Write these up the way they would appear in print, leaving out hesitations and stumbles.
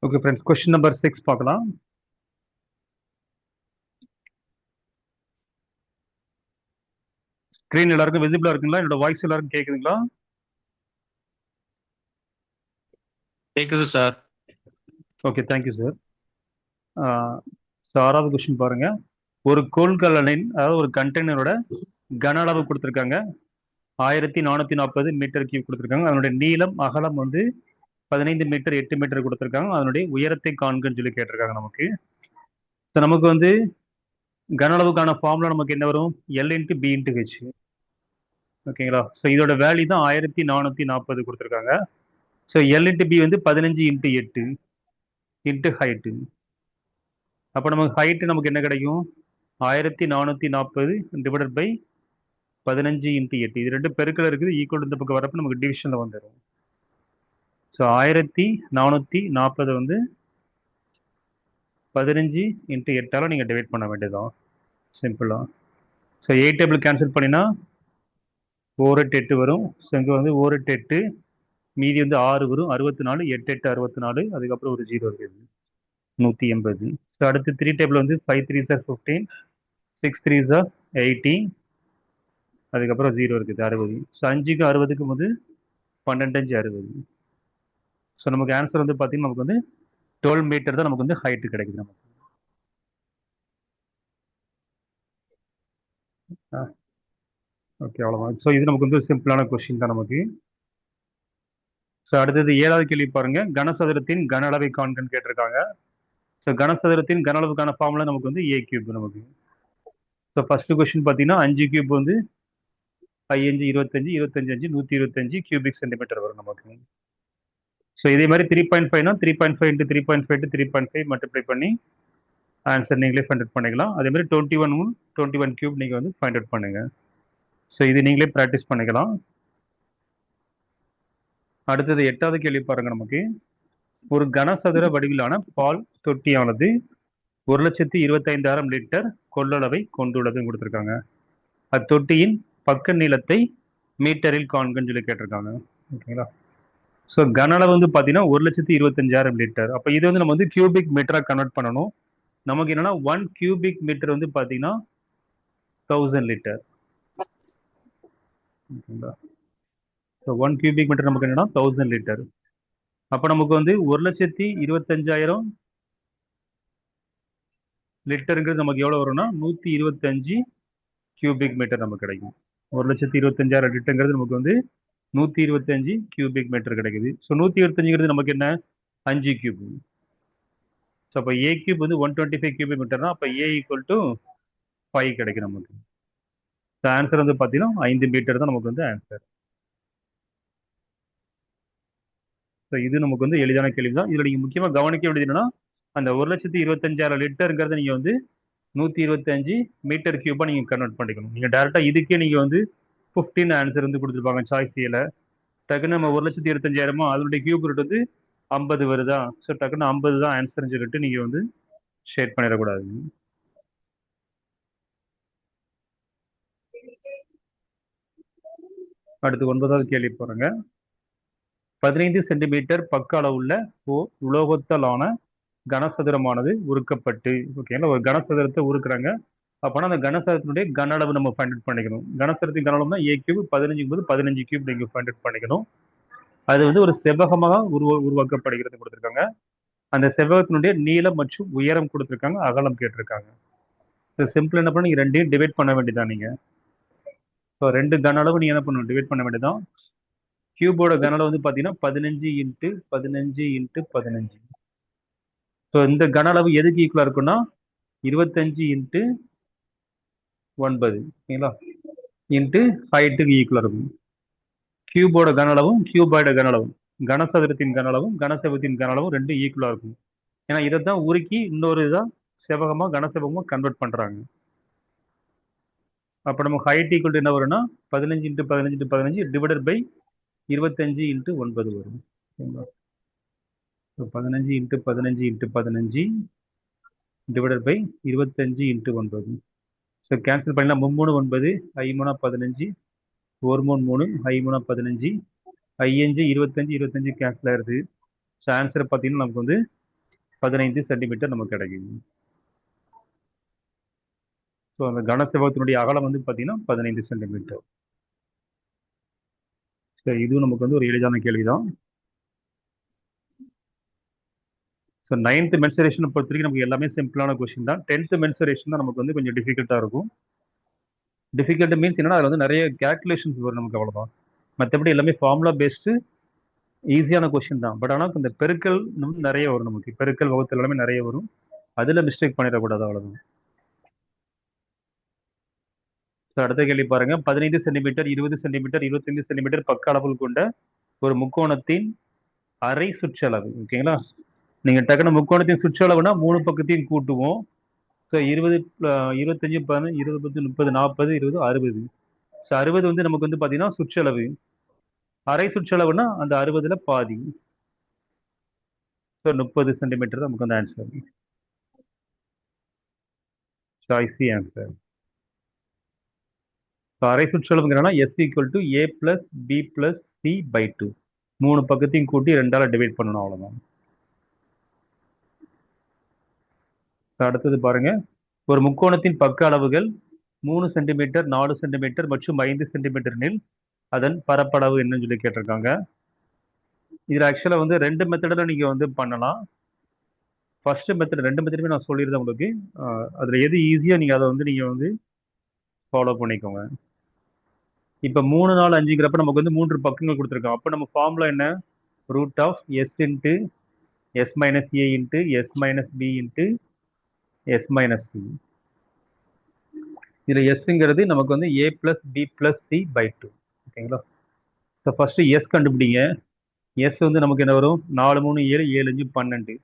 Okay friends, question number 6 பார்க்கலாம். Screen எல்லாருக்கும் விசிபிளா இருக்குங்களா? என்னோட வாய்ஸ் எல்லாருக்கும் கேக்குதுங்களா? கேக்குது சார். Okay, thank you sir. ஆறாவது கொஸ்டின் பாருங்க. ஒரு கொள்கலனின், அதாவது ஒரு கண்டெய்னரோட கன அளவு கொடுத்துருக்காங்க. 1440 மீட்டர் கியூப் கொடுத்துருக்காங்க. அதனுடைய நீளம் அகலம் வந்து 15 மீட்டர் 8 மீட்டர் கொடுத்துருக்காங்க. அதனுடைய உயரத்தை காண்கன்னு சொல்லி கேட்டிருக்காங்க நமக்கு. ஸோ நமக்கு வந்து கன அளவுக்கான ஃபார்முலா நமக்கு என்ன வரும்? L into B into H. ஓகேங்களா? ஸோ இதோட வேல்யூ தான் 1440 கொடுத்துருக்காங்க. ஸோ எல் இன்ட்டு பி வந்து 15 இன்ட்டு 8 இன்ட்டு ஹைட்டு. அப்போ நமக்கு ஹைட்டு நமக்கு என்ன கிடைக்கும்? 1440 டிவைடட் பை 15 இன்ட்டு 8. இது ரெண்டு பெருக்கல் இருக்குது, ஈக்குவல் இந்த பக்கம் வரப்போ நமக்கு டிவிஷனில் வந்துடும். ஸோ 1440 வந்து 15 இன்ட்டு 8ஆல் நீங்கள் டிவைட் பண்ண வேண்டியதான் சிம்பிளாக. ஸோ 8 டேபிள் கேன்சல் பண்ணினா 4 8 8 வரும். ஸோ இங்கே வந்து 4 8 8, மீதி வந்து 6 வரும். 64, 8 8 64, அதுக்கப்புறம் ஒரு 0 இருக்குது, 180. ஸோ அடுத்து 3 டேபிள் வந்து 5 3s are 15, 6 3s are 18, அதுக்கப்புறம் 0 இருக்குது, 60. ஸோ 5க்கும் 60க்கும் வந்து 12 5 60. ஸோ நமக்கு ஆன்சர் வந்து பார்த்தீங்கன்னா நமக்கு வந்து 12 மீட்டர் தான் நமக்கு வந்து ஹைட்டு கிடைக்குது நமக்கு. ஓகே, அவ்வளோதான். ஸோ இது நமக்கு வந்து சிம்பிளான கொஸ்டின் தான் நமக்கு. ஸோ அடுத்தது 7வது கேள்வி பாருங்க. கனசதுரத்தின் கன அளவை காண்கன்னு கேட்டிருக்காங்க. ஸோ கனசதுரத்தின் கன அளவுக்கான ஃபார்முலா நமக்கு வந்து ஏ கியூப் நமக்கு. ஸோ ஃபர்ஸ்ட் கொஸ்டின் பார்த்தீங்கன்னா 5 கியூப் வந்து 5 25 25 5 125 கியூபிக் சென்டிமீட்டர் வரும் நமக்கு. ஸோ இதே மாதிரி 3.5னா 3.5 இன்ட்டு 3.5 டு 3.5 மல்டிப்ளை பண்ணி ஆன்சர் நீங்களே ஃபைண்ட் அவுட் பண்ணிக்கலாம். அதே மாதிரி 21 கியூப் நீங்கள் வந்து ஃபைண்ட் அவுட் பண்ணுங்க. ஸோ இது நீங்களே ப்ராக்டிஸ் பண்ணிக்கலாம். அடுத்தது 8வது கேள்வி பாருங்க. நமக்கு ஒரு கனசதுர வடிவிலான பால் தொட்டியானது 1,25,000 லிட்டர் கொள்ளளவை கொண்டுள்ளதுன்னு கொடுத்துருக்காங்க. அத்தொட்டியின் பக்க நீளத்தை மீட்டரில் காண்கன்னு சொல்லி கேட்டிருக்காங்க. ஓகேங்களா? ஸோ கன அளவு வந்து பார்த்தீங்கன்னா 1,25,000 லிட்டர். அப்போ இது வந்து நம்ம வந்து கியூபிக் மீட்டராக கன்வெர்ட் பண்ணணும். நமக்கு என்னன்னா 1 கியூபிக் மீட்டர் வந்து பார்த்தீங்கன்னா 1000 லிட்டர். ஓகேங்களா? ஸோ 1 கியூபிக் மீட்டர் நமக்கு என்னன்னா 1000 லிட்டர். அப்போ நமக்கு வந்து 1,25,000 லிட்டருங்கிறது நமக்கு எவ்வளோ வரும்னா 125 கியூபிக் மீட்டர் நமக்கு கிடைக்கும். 1,25,000 லிட்டருங்கிறது நமக்கு வந்து 125 கியூபிக் மீட்டர் கிடைக்குது. ஸோ 125ங்கிறது நமக்கு என்ன? 5 கியூப். ஸோ அப்போ ஏ கியூப் வந்து 125 கியூபிக் மீட்டர்னா அப்போ ஏ ஈக்குவல் டு 5 கிடைக்கும் நமக்கு. ஸோ ஆன்சர் வந்து பார்த்தீங்கன்னா 5 மீட்டர் தான் நமக்கு வந்து ஆன்சர். ஸோ இது நமக்கு வந்து எளிதான கேள்வி தான். இதில் நீங்கள் முக்கியமாக கவனிக்க வேண்டியது என்னன்னா, அந்த 1,25,000 லிட்டருங்கிறத நீங்கள் வந்து 125 மீட்டர் கியூபாக நீங்கள் கன்வெர்ட் பண்ணிக்கணும். நீங்கள் டேரெக்டாக இதுக்கே நீங்கள் வந்து 15 ஆன்சர் வந்து கொடுத்துருப்பாங்க சாய்ஸ் ஏல. டக்குன்னு நம்ம 1,25,000 அதனுடைய கியூப் ரூட் வந்து 50 வருதா? ஸோ டக்குன்னு 50 தான் ஆன்சர்னு சொல்லிட்டு நீங்கள் வந்து ஷேட் பண்ணிடக்கூடாது. அடுத்து 9வது கேள்வி பாருங்க. 15 சென்டிமீட்டர் பக்க அளவுள்ள உலோகத்தாலான கனசதுரமானது உருக்கப்பட்டு, ஓகேங்களா, ஒரு கனசதுரத்தை உருக்குறாங்க. அப்போனா அந்த கனசதுரத்தினுடைய கன அளவு நம்ம ஃபைண்ட் அவுட் பண்ணிக்கணும். கனசதுரத்தின் கன அளவுனா ஏ கியூப் 15 15 கியூப் நீங்க ஃபைண்ட் அவுட் பண்ணிக்கணும். அது வந்து ஒரு செவ்வகமாக உருவாக்கப்படுகிறது கொடுத்துருக்காங்க. அந்த செவ்வகத்தினுடைய நீளம் மற்றும் உயரம் கொடுத்துருக்காங்க, அகலம் கேட்டிருக்காங்க. சிம்பிள் என்ன பண்ண, நீங்க ரெண்டையும் டிவைட் பண்ண வேண்டியதான் நீங்க. ஸோ 2 கன அளவு நீங்க என்ன பண்ணணும்? டிவைட் பண்ண வேண்டியதான். கியூபோட கன அளவு வந்து பார்த்தீங்கன்னா 15 இன்ட்டு 15 இன்ட்டு 15. ஸோ இந்த கன அளவு எதுக்கு ஈக்குவலா இருக்குன்னா 25 இன்ட்டு 9, ஓகேங்களா, இன்ட்டு ஹைட்டுக்கு ஈக்குவலா இருக்கும். கியூபோட கன அளவும் கியூபாய்ட கன அளவும், கனசதுரத்தின் கன அளவும் கனசெவகத்தின் கன அளவும் ரெண்டும் ஈக்குவலா இருக்கும். ஏன்னா இதைத்தான் உருக்கி இன்னொரு இதாக செவகமா கனசெவகமா கன்வெர்ட் பண்றாங்க. அப்போ நம்ம ஹைட் ஈக்குவல் என்ன வரும்னா 15 into 15 into 15 divided by 25 into 9 வரும். சரிங்களா? 15 into 15 into 15 divided by 25 into 9. So cancel பண்ணலாம். 3 9 5 15 1 3 5 15 5 25 25 கேன்சல் ஆயிருது. ஸோ ஆன்சர் பார்த்தீங்கன்னா நமக்கு வந்து 15 சென்டிமீட்டர் நமக்கு கிடைக்குது. ஸோ அந்த கனசெவ்வகத்தினுடைய அகலம் வந்து பார்த்தீங்கன்னா 15 சென்டிமீட்டர். ஸோ இதுவும் நமக்கு வந்து ஒரு எளிதான கேள்விதான். ஸோ 9th மென்சுரேஷனை பொறுத்த வரைக்கும் நமக்கு எல்லாமே சிம்பிளான கொஸ்டின் தான். 10th மென்சுரேஷன் தான் நமக்கு வந்து கொஞ்சம் டிஃபிகல்ட்டாக இருக்கும். டிஃபிகல்ட் மீன்ஸ் என்னன்னா அதில் வந்து நிறைய கேல்குலேஷன்ஸ் வரும் நமக்கு, அவ்வளோதான். மற்றபடி எல்லாமே ஃபார்முலா பேஸ்டு ஈஸியான கொஸ்டின் தான். பட் ஆனால் இந்த பெருக்கல் நிறைய வரும் நமக்கு. பெருக்கல் வகுத்தல் எல்லாமே நிறைய வரும். அதில் மிஸ்டேக் பண்ணிடக்கூடாது, அவ்வளோதான். ஸோ அடுத்த கேள்வி பாருங்க. 15 சென்டிமீட்டர் 20 சென்டிமீட்டர் 25 சென்டிமீட்டர் பக்க அளவுகள் கொண்ட ஒரு முக்கோணத்தின் அரை சுற்றளவு. ஓகேங்களா? நீங்கள் டக்குனு முக்கோணத்தின் சுற்றளவுனா 3 பக்கத்தையும் கூட்டுவோம். ஸோ 20 25 15 20 30 40 20 60. ஸோ 60 வந்து நமக்கு வந்து பார்த்தீங்கன்னா சுற்றளவு. அரை சுற்றளவுனா அந்த 60ல் பாதி. ஸோ 30 சென்டிமீட்டர் தான் நமக்கு வந்து answer. Choice C answer. So அரை சுற்றளவுங்கிறனா S equal to A plus B plus C by 2. 3 பக்கத்தையும் கூட்டி 2ஆல் டிவைட் பண்ணணும், அவ்வளோதான். அடுத்தது பாருங்க. ஒரு முக்கோணத்தின் பக்க அளவுகள் 3 சென்டிமீட்டர் 4 சென்டிமீட்டர் மற்றும் 5 சென்டிமீட்டர் எனில் அதன் பரப்பளவு என்னன்னு சொல்லி கேட்டிருக்காங்க. இதில் ஆக்சுவலாக வந்து 2 மெத்தடில் நீங்கள் வந்து பண்ணலாம். ஃபர்ஸ்ட் மெத்தட் 2 மெத்தடுமே நான் சொல்லியிருந்தேன் உங்களுக்கு. அதில் எது ஈஸியாக நீங்கள் அதை வந்து நீங்கள் வந்து ஃபாலோ பண்ணிக்கோங்க. இப்போ 3 4 5ங்கிறப்ப நமக்கு வந்து 3 பக்கங்கள் கொடுத்துருக்கோம். அப்போ நம்ம ஃபார்முலா என்ன? Root of S into S minus A into S minus B into S minus C. இதில் எஸ்ங்கிறது நமக்கு வந்து A plus B plus C by 2. ஓகேங்களா? ஸோ ஃபர்ஸ்ட் எஸ் கண்டுபிடிங்க. எஸ் வந்து நமக்கு என்ன வரும்? 4 3 7 7 5 12.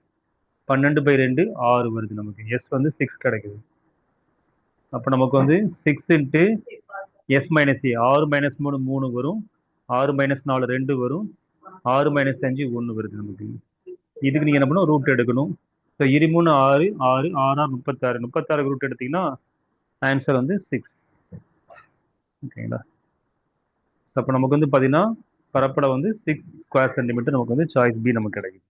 12 பை 2 6 வருது நமக்கு. எஸ் வந்து 6 கிடைக்குது. அப்போ நமக்கு வந்து 6 இன்ட்டு எஸ் மைனஸ் ஏ 6 மைனஸ் 3 3 வரும். 6 மைனஸ் 4 2 வரும். 6 மைனஸ் 5 1 வருது நமக்கு. இதுக்கு நீங்கள் என்ன பண்ணணும்? ரூட் எடுக்கணும். ஸோ 23 6 6 6 36 36 ரூட் எடுத்தீங்கன்னா ஆன்சர் வந்து 6. ஓகேங்களா? அப்போ நமக்கு வந்து பார்த்தீங்கன்னா பரப்பளவு வந்து 6 ஸ்கொயர் சென்டிமீட்டர் நமக்கு வந்து சாய்ஸ் பி நமக்கு கிடைக்குது.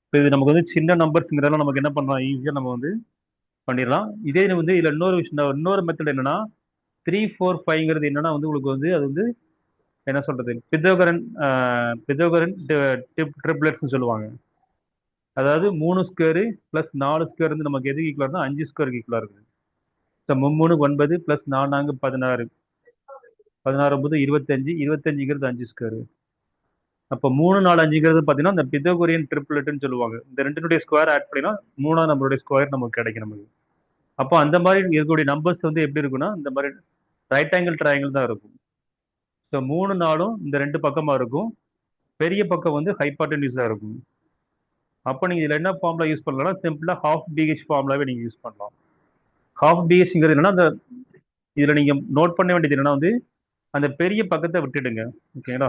இப்போ இது நமக்கு வந்து சின்ன நம்பர்ஸ்ங்கிறதால நமக்கு என்ன பண்ணலாம்? ஈஸியாக நம்ம வந்து பண்ணிடலாம். இதே வந்து இதில் இன்னொரு விஷயம், இன்னொரு மெத்தட் என்னன்னா 3 4 5ங்கிறது என்னன்னா வந்து உங்களுக்கு வந்து அது வந்து என்ன சொல்றது? பித்தோகரன் ட்ரிப்ளெட்ஸ்னு சொல்லுவாங்க. அதாவது 3 ஸ்கொயரு ப்ளஸ் 4 ஸ்கொயர் வந்து நமக்கு எதுக்கு ஈக்குவலாக 5 ஸ்கொயருக்கு ஈக்குவலாக இருக்குது. So 3 9 plus 4 16 16 9 25 25ங்கிறது 5 square. அப்போ 3 4 5ங்கிறது பார்த்தீங்கன்னா இந்த பித்தோகரியன் ட்ரிப்ளெட்னு சொல்லுவாங்க. இந்த ரெண்டினுடைய ஸ்கொயர் ஆட் பண்ணினா 3ஆவது நம்மளுடைய ஸ்கொயர் நமக்கு கிடைக்கும் நமக்கு. அப்போ அந்த மாதிரி இருக்கக்கூடிய நம்பர்ஸ் வந்து எப்படி இருக்குன்னா இந்த மாதிரி ரைட் ஆங்கிள் ட்ரையாங்கிள் தான் இருக்கும். ஸோ 3 4ம் இந்த 2 பக்கமாக இருக்கும். பெரிய பக்கம் வந்து ஹைபாட்டன்யூஸாக இருக்கும். அப்போ நீங்கள் இதில் என்ன ஃபார்முலா யூஸ் பண்ணலாம்னா சிம்பிளாக ஹாஃப் பிஹெச் ஃபார்முலாவே நீங்கள் யூஸ் பண்ணலாம். ஹாஃப் பிஹெச்ங்கிறது என்னன்னா அந்த இதில் நீங்கள் நோட் பண்ண வேண்டியது என்னன்னா வந்து அந்த பெரிய பக்கத்தை விட்டுடுங்க. ஓகேங்களா?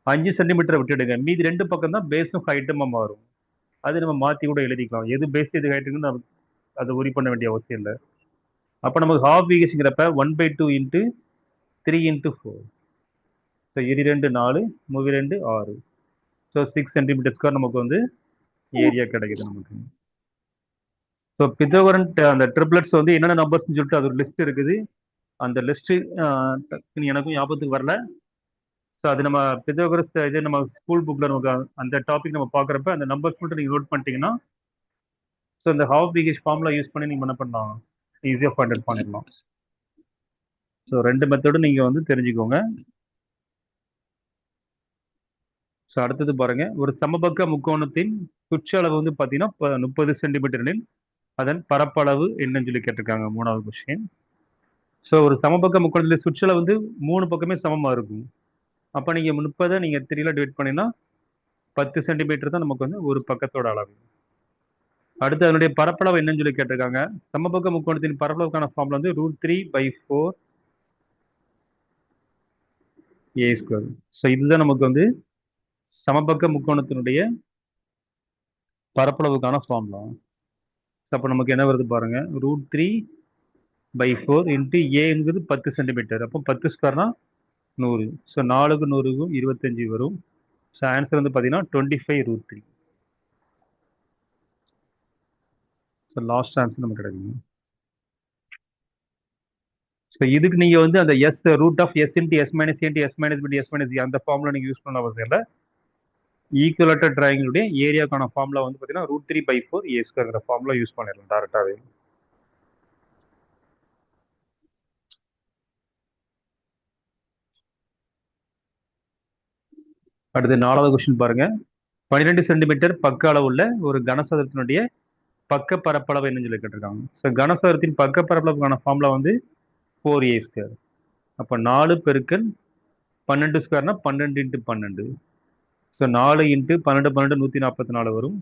5 சென்டிமீட்டரை விட்டுடுங்க. மீதி 2 பக்கம் தான் பேஸும் ஹைட்டுமா மாறும். அது நம்ம மாற்றி கூட எழுதிக்கலாம். எது பேஸ் எது ஹைட்டுன்னு நம்ம அதை உரி பண்ண வேண்டிய அவசியம் இல்லை. அப்போ நமக்கு ஹாஃப் பிஹெச்ங்கிறப்ப 1/2 into 3 into 4. So 2 4 2 6. So 6 centimetre square நமக்கு வந்து ஏரியா கிடைக்குது நமக்கு. ஸோ பித்தோகரன் அந்த ட்ரிப்ளெட்ஸ் வந்து என்னென்ன நம்பர்ஸ்னு சொல்லிட்டு அது ஒரு லிஸ்ட் இருக்குது. அந்த லிஸ்ட்டு எனக்கும் ஞாபகத்துக்கு வரல. ஸோ அது நம்ம பித்தோகரஸ் இது நம்ம ஸ்கூல் புக்கில் நமக்கு அந்த டாபிக் நம்ம பார்க்குறப்ப அந்த நம்பர்ஸ் மட்டும் நீங்கள் நோட் பண்ணிட்டீங்கன்னா ஸோ இந்த ஹாஃப் பிஹெச் ஃபார்முலா யூஸ் பண்ணி நீங்கள் என்ன பண்ணலாம்? ஈஸியாக ஃபைண்ட் அவுட் பண்ணிடலாம். ஸோ 2 மெத்தடும் நீங்கள் வந்து தெரிஞ்சுக்கோங்க. ஸோ அடுத்தது பாருங்க. ஒரு சமபக்க முக்கோணத்தின் சுற்றளவு வந்து பார்த்தீங்கன்னா 30 சென்டிமீட்டர் அதன் பரப்பளவு என்னன்னு சொல்லி கேட்டிருக்காங்க. 3வது கொஸ்டின். ஸோ ஒரு சமபக்க முக்கோணத்தில் சுற்றளவு வந்து 3 பக்கமே சமமாக இருக்கும். அப்போ நீங்கள் 30 நீங்கள் 3ல டிவைட் பண்ணினா 10 சென்டிமீட்டர் தான் நமக்கு வந்து ஒரு பக்கத்தோட அளவு. அடுத்து அதனுடைய பரப்பளவு என்னன்னு சொல்லி கேட்டிருக்காங்க. சமபக்க முக்கோணத்தின் பரப்பளவுக்கான ஃபார்முலா வந்து √3/4 a². ஸோ இதுதான் நமக்கு வந்து சமபக்க முக்கோணத்தினுடைய பரப்பளவுக்கான ஃபார்முலா. அப்போ நமக்கு என்ன வருது பாருங்க, √3/4 இன்ட்டு ஏங்கிறது 10 சென்டிமீட்டர். அப்போ 10² 100. ஸோ 4க்கு 100க்கும் 25 வரும். ஸோ ஆன்சர் வந்து பார்த்தீங்கன்னா 25√3. ஸோ லாஸ்ட் ஆன்சர் நமக்கு கிடைக்குங்க. ஸோ இதுக்கு நீங்க வந்து அந்த S √(s × s - a × s - b s - c) அந்த ஃபார்முலா நீங்க யூஸ் பண்ண அவசியம் இல்லை. ஈக்குவலேட்டர் ட்ரையாங்கிளுடைய ஏரியாக்கான ஃபார்முலா வந்து பார்த்தீங்கன்னா √3/4 a² ஃபார்முலா யூஸ் பண்ணிடலாம் டேரக்டாவே. அடுத்து 4வது கொஸ்டின் பாருங்க. 12 சென்டிமீட்டர் பக்க அளவுள்ள ஒரு கனசதுரத்தினுடைய பக்க பரப்பளவு என்னன்னு சொல்லி கேட்டிருக்காங்க. ஸோ கனசதுரத்தின் பக்க பரப்பளவுக்கான ஃபார்முலா வந்து 4a². அப்போ 4 பெருக்கல் 12² 12 × 12. ஸோ 4 × 12 12 144 வரும்.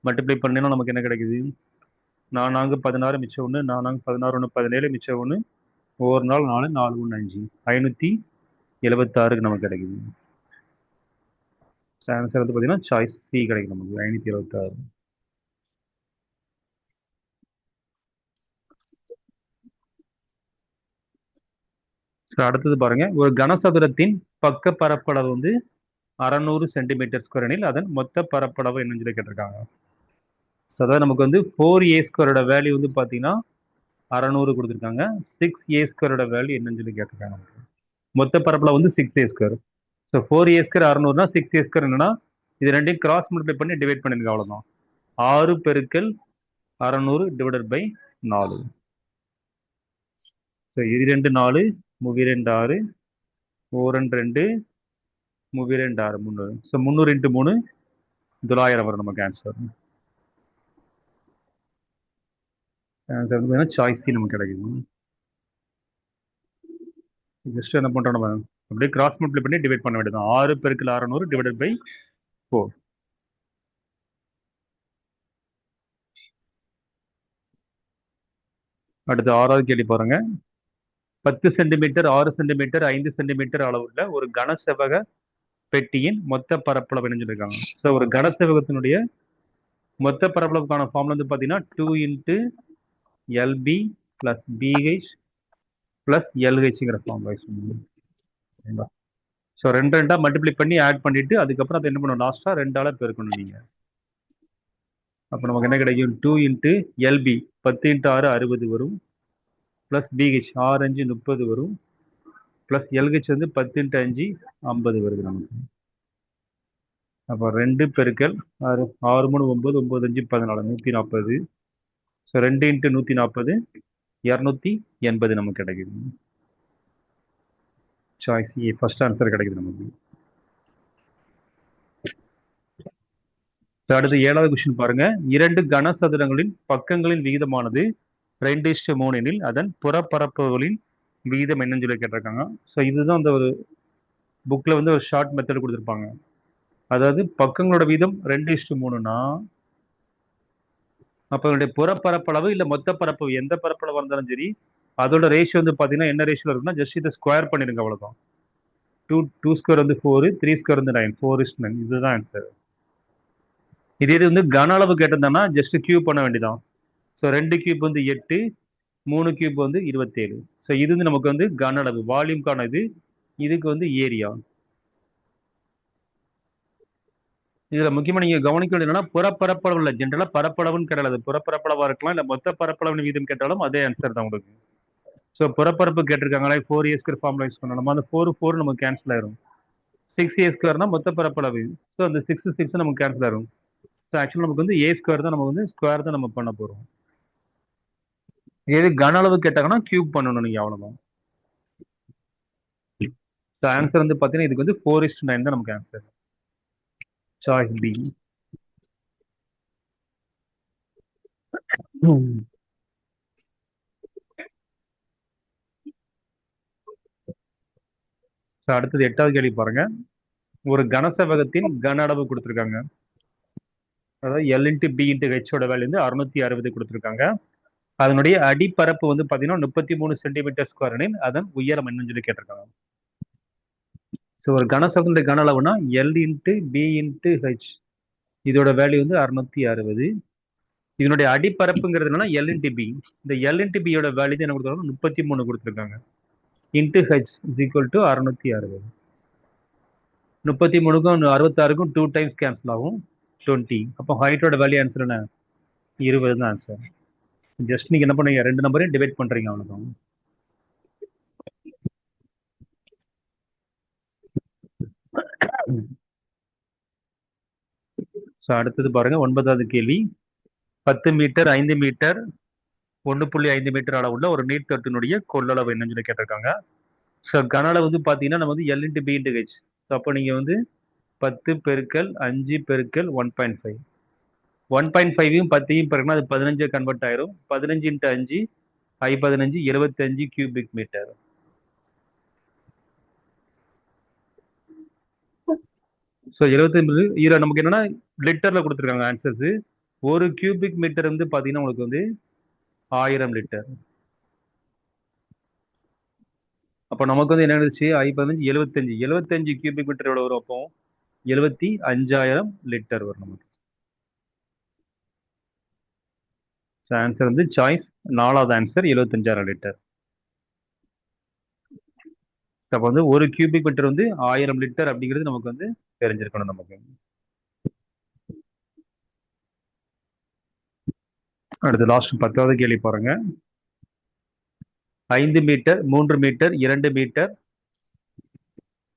மல்டிப்ளை பண்ணினா நமக்கு என்ன கிடைக்குது, 4 4 16 மிச்சம் 1, 4 4 16 1 17 மிச்சம் 1, 1 4 4 4 1 5 576க்கு நமக்கு கிடைக்குது. ஆன்சர் வந்து பார்த்தீங்கன்னா சாய்ஸ் சி கிடைக்கும் நமக்கு 576. அடுத்தது பாருங்க, ஒரு கனசதுரத்தின் பக்க பரப்பளவு வந்து 600 சென்டிமீட்டர்² எனில் அதன் மொத்த பரப்பளவு என்னன்னு சொல்லி கேட்டிருக்காங்க. அதாவது நமக்கு வந்து 4a² வேல்யூ வந்து பார்த்தீங்கன்னா 600 கொடுத்துருக்காங்க. 6a² வேல்யூ என்னன்னு சொல்லி கேட்டிருக்காங்க. மொத்த பரப்பளவு வந்து 6a². ஸோ 4a² 600னா 6a² என்னன்னா இது ரெண்டையும் கிராஸ் மல்டிப்ளை பண்ணி டிவைட் பண்ணிருங்க, அவ்வளோதான். 6 பெருக்கல் 600 / 4. ஸோ இது 2 4 3 2 6 4 2 3 2 6 300. ஸோ 300 × 3 900 வரும் நமக்கு ஆன்சர். ஆன்சர் வந்து சாய்ஸ் சி நமக்கு கிடைக்குது. ஜஸ்ட் என்ன பண்றோம், நம்ம அப்படியே கிராஸ் மல்டிப்ளை பண்ணி டிவைட் பண்ண வேண்டியது. 6 பெருக்கல் 600 / 4. அடுத்து 6வது கேள்வி பாருங்க. 10 சென்டிமீட்டர் 6 சென்டிமீட்டர் 5 சென்டிமீட்டர் அளவுள்ள ஒரு கனசெவக பெட்டியின் மொத்த பரப்பளவு என்னன்னு சொல்லியிருக்காங்க. ஸோ ஒரு கனசெவகத்தினுடைய மொத்த பரப்பளவுக்கான ஃபார்முலா வந்து பார்த்தீங்கன்னா 2 × LB + BH + LHங்கிற ஃபார்முலா யூஸ் பண்ணுங்க. ஸோ 2 2 மல்டிப்ளை பண்ணி ஆட் பண்ணிட்டு அதுக்கப்புறம் அதை என்ன பண்ணணும், லாஸ்ட்டாக 2ஆல் பெருக்கணும் நீங்க. அப்போ நமக்கு என்ன கிடைக்கும், 2 × LB 10 × 6 60 வரும். + BH 6 5 30 வரும். + LH வந்து 10 × 5 50 வருது நமக்கு. அப்போ 2 பெருக்கல் 6 6 3 9 9 5 14 140. ஸோ 2 × 140 280 நமக்கு கிடைக்குது. சாய்ஸ் ஏ ஃபர்ஸ்ட் ஆன்சர் கிடைக்குது நமக்கு. அடுத்து 7வது கொஸ்டின் பாருங்க. 2 கனசதுரங்களின் பக்கங்களின் விகிதமானது 2:3 எனில் அதன் புறப்பரப்புகளின் விகிதம் என்னன்னு சொல்லி கேட்டிருக்காங்க. ஸோ இதுதான் அந்த ஒரு புக்ல வந்து ஒரு ஷார்ட் மெத்தட் கொடுத்துருப்பாங்க. அதாவது பக்கங்களோட வீதம் 2:3னா அப்போ அதனுடைய புறப்பரப்பளவு இல்லை மொத்த பரப்பளவு எந்த பரப்பளவு இருந்தாலும் சரி அதோட ரேஷியோ வந்து பார்த்தீங்கன்னா என்ன ரேஷியோல இருக்குன்னா ஜஸ்ட் இதை ஸ்கொயர் பண்ணிருங்க, அவ்வளோதான். 2² வந்து 4, 3² வந்து 9, 4:9. இதுதான் ஆன்சர். இதே இது வந்து கன அளவு கேட்டிருந்தாங்கன்னா ஜஸ்ட் கியூப் பண்ண வேண்டியதான். ஸோ 2 கியூப் வந்து 8, 3 கியூப் வந்து 27. ஸோ இது வந்து நமக்கு வந்து கன அளவு வால்யூம்கான இது. இதுக்கு வந்து ஏரியா. இதுல முக்கியமா நீங்க கவனிக்க வேண்டியது என்னன்னா புறப்பரப்பளவு இல்லை, ஜென்ரலா பரப்பளவுன்னு கிடையாது. புறப்பரப்பளவா இருக்கலாம் இல்லை மொத்த பரப்பளவு வீதம் கேட்டாலும் அதே ஆன்சர் தான் உங்களுக்கு. ஸோ புறப்பரப்பு கேட்டிருக்காங்களா, 4a² ஃபார்முலா யூஸ் பண்ணணும். நம்ம அந்த 4 4 நமக்கு கேன்சல் ஆயிரும். 6a² மொத்த பரப்பளவு. ஸோ அந்த 6 6 நமக்கு கேன்சல் ஆயிரும். ஸோ ஆக்சுவலா நமக்கு வந்து a² தான், நம்ம வந்து ஸ்கொயர் தான் நம்ம பண்ண போறோம். எது கன அளவு கேட்டாங்கன்னா கியூப் பண்ணணும் நீங்க, அவ்வளவுதான். ஸோ ஆன்சர் வந்து பாத்தீங்கன்னா இதுக்கு வந்து 4:9 தான் நமக்கு ஆன்சர். Choice B. அடுத்தது 8வது கேள்வி பாருங்க. ஒரு கனசெவகத்தின் கன அளவு கொடுத்துருக்காங்க. அதாவது எல் இன்ட்டு பி இன்ட்டு ஹெச்சோட வேல்யூ வந்து 660 கொடுத்துருக்காங்க. அதனுடைய அடிப்பரப்பு வந்து பார்த்தீங்கன்னா 33 சென்டிமீட்டர் ஸ்கொயர் எனில் அதன் உயரம் என்னன்னு சொல்லி கேட்டிருக்காங்க. ஸோ ஒரு கனசதுரனுடைய கன அளவுனா L into B into H, இதோட வேல்யூ வந்து 660. இதனுடைய அடிப்பரப்புங்கிறது என்னன்னா எல் இன்ட்டு பி. இந்த எல் இன்ட்டு பியோட வேல்யூ என்ன கொடுத்துருக்காங்க, 33 கொடுத்துருக்காங்க. Into H is equal to 660. 33க்கும் 66க்கும் 2 டைம்ஸ் கேன்சல் ஆகும், 20. அப்போ ஹைட்டோட வேல்யூ ஆன்சர் என்ன, 20 தான் ஆன்சர். ஜஸ்ட் நீங்க என்ன பண்ணுவீங்க, ரெண்டு நம்பரையும் டிவைட் பண்றீங்க, அவ்வளவுதான். ஸோ அடுத்தது பாருங்க, 9வது கேள்வி. 10 மீட்டர் 5 மீட்டர் 1.5 மீட்டர் அளவுள்ள ஒரு நீர்த்தொட்டினுடைய கொள்ளளவு என்னன்னு சொல்லி கேட்டிருக்காங்க. ஸோ கன அளவு வந்து பார்த்தீங்கன்னா நம்ம வந்து L into B into H. So அப்போ நீங்கள் வந்து 10 பெருக்கல் 5 பெருக்கல் 1.5, 1.5ஐயும் 10ஐயும் பெருக்கினா அது 15 கன்வெர்ட் ஆயிரும். 15 into 5 I15 75 cubic metre. So 75 இதில் நமக்கு என்னன்னா லிட்டர்ல கொடுத்துருக்காங்க ஆன்சர்ஸ். ஒரு கியூபிக் மீட்டர் வந்து பார்த்தீங்கன்னா உங்களுக்கு வந்து 1000 லிட்டர். அப்போ நமக்கு வந்து என்ன இருந்துச்சு, I15 75 கியூபிக் மீட்டர் எவ்வளோ வரும், அப்போ 75,000 லிட்டர் வரும் நமக்கு. ஆன்சர் வந்து சாய்ஸ் 4வது ஆன்சர் 75,000 லிட்டர். அப்போ வந்து ஒரு கியூபிக் மீட்டர் வந்து 1000 லிட்டர் அப்படிங்கிறது நமக்கு வந்து தெரிஞ்சிருக்கணும் நமக்கு. அடுத்து லாஸ்ட் 10வது கேள்வி பாருங்க. 5 மீட்டர் 3 மீட்டர் 2 மீட்டர்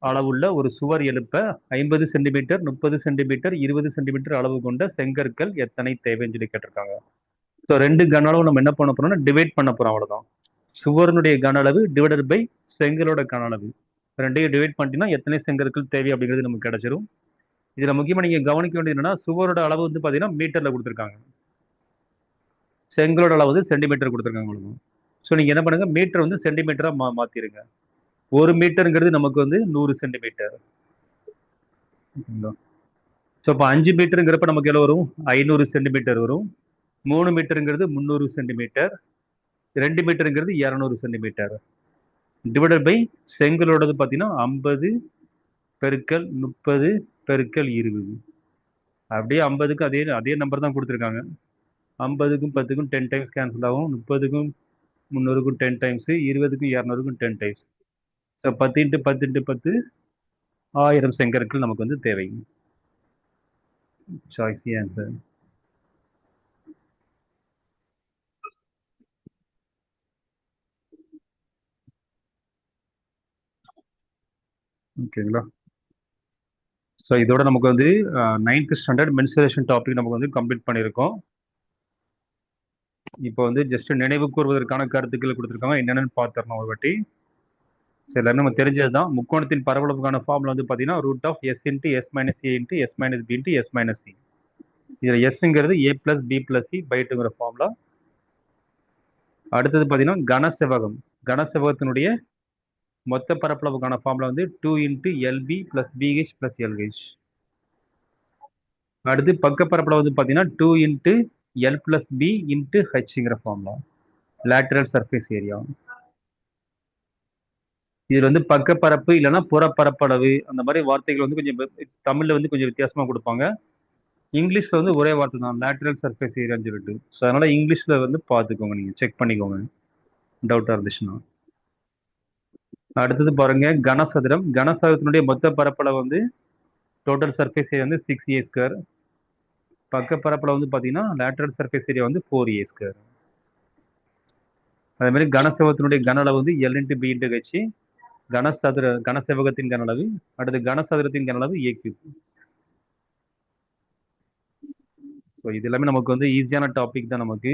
அளவுள்ள ஒரு சுவர் எழுப்ப 50 சென்டிமீட்டர் 30 சென்டிமீட்டர் 20 சென்டிமீட்டர் அளவு கொண்ட செங்கற்கள் எத்தனை தேவைன்னு சொல்லி கேட்டிருக்காங்க. ஸோ ரெண்டு கன அளவு நம்ம என்ன பண்ண போறோம்னா டிவைட் பண்ண போறோம், அவ்வளவுதான். சுவரனுடைய கன அளவு டிவைடட் பை செங்கலோட கன அளவு, ரெண்டையும் டிவைட் பண்ணிட்டீங்கன்னா எத்தனை செங்கற்கள் தேவை அப்படிங்கிறது நமக்கு கிடைச்சிரும். இதுல முக்கியமா நீங்க கவனிக்க வேண்டியது என்னன்னா, சுவரோட அளவு வந்து பாத்தீங்கன்னா மீட்டர்ல கொடுத்துருக்காங்க, செங்கலோட அளவு வந்து சென்டிமீட்டர் கொடுத்துருக்காங்க. ஸோ நீங்க என்ன பண்ணுங்க, மீட்டர் வந்து சென்டிமீட்டரா மாத்திருங்க. ஒரு மீட்டருங்கிறது நமக்கு வந்து 100 சென்டிமீட்டர். ஸோ இப்போ 5 மீட்டருங்கிறப்ப நமக்கு எவ்வளோ வரும், 500 சென்டிமீட்டர் வரும். 3 மீட்டருங்கிறது 300 சென்டிமீட்டர். 2 மீட்டருங்கிறது 200 சென்டிமீட்டர். டிவைடட் பை செங்கலோடது பார்த்தீங்கன்னா 50 பெருக்கல் 30 பெருக்கல் 20. அப்படியே 50க்கு அதே அதே நம்பர் தான் கொடுத்துருக்காங்க. 50க்கும் 10க்கும் 10 டைம்ஸ் கேன்சல் ஆகும். 30க்கும் 300க்கும் 10 டைம்ஸ், 20க்கும் 200க்கும் 10 டைம்ஸ். ஸோ 10 இன்ட்டு 10 இன்ட்டு 10 1000 செங்கற்கள் நமக்கு வந்து தேவை. Choice answer. ஓகேங்களா. ஸோ இதோட நமக்கு வந்து 9th ஸ்டாண்டர்ட் மென்சுரேஷன் டாபிக் நமக்கு வந்து கம்ப்ளீட் பண்ணியிருக்கோம். இப்போ வந்து ஜஸ்ட் நினைவு கூறுவதற்கான கருத்துக்கள் கொடுத்துருக்காங்க, என்னென்னு பார்த்துடணும் ஒரு வாட்டி. சரி, நம்ம தெரிஞ்சது தான். முக்கோணத்தின் பரப்பளவுக்கான ஃபார்முலா வந்து பார்த்தீங்கன்னா root of S into S minus A into S minus B into S minus C. இதில் எஸ்ங்கிறது A plus B plus C by 2ங்கிற ஃபார்முலா. அடுத்தது பார்த்தீங்கன்னா கனசெவகம், கனசெவகத்தினுடைய மொத்த பரப்பளவுக்கான ஃபார்முலா வந்து 2 into LB plus BH plus LH. அடுத்து பக்க பரப்பளவு வந்து பார்த்தீங்கன்னா 2 into L plus B into ஹெச்ங்கிற ஃபார்முலா, லேட்டரல் சர்ஃபேஸ் ஏரியா. இதுல வந்து பக்கப்பரப்பு இல்லைன்னா புறப்பரப்பளவு அந்த மாதிரி வார்த்தைகள் வந்து கொஞ்சம் தமிழ்ல வந்து கொஞ்சம் வித்தியாசமா கொடுப்பாங்க. இங்கிலீஷ்ல வந்து ஒரே வார்த்தை தான், லேட்டரல் சர்ஃபேஸ் ஏரியான்னு சொல்லிட்டு. ஸோ அதனால இங்கிலீஷ்ல வந்து பார்த்துக்கோங்க, நீங்க செக் பண்ணிக்கோங்க டவுட்டா இருந்துச்சுன்னா. அடுத்தது பாருங்க கனசதுரம், கனசதுரத்தினுடைய மொத்த பரப்பளவு வந்து டோட்டல் சர்ஃபேஸ் ஏரியா வந்து 6a². பக்க பரப்பளவு வந்து பார்த்தீங்கன்னா லேட்டரல் சர்ஃபேஸ் ஏரியா வந்து 4a². அதே மாதிரி கனசெவகத்தினுடைய கன அளவு வந்து L into B into H, கனசெவகத்தின் கன அளவு. அடுத்து கனசதுரத்தின் கன அளவு a கியூப். ஸோ இது எல்லாமே நமக்கு வந்து ஈஸியான டாபிக் தான் நமக்கு.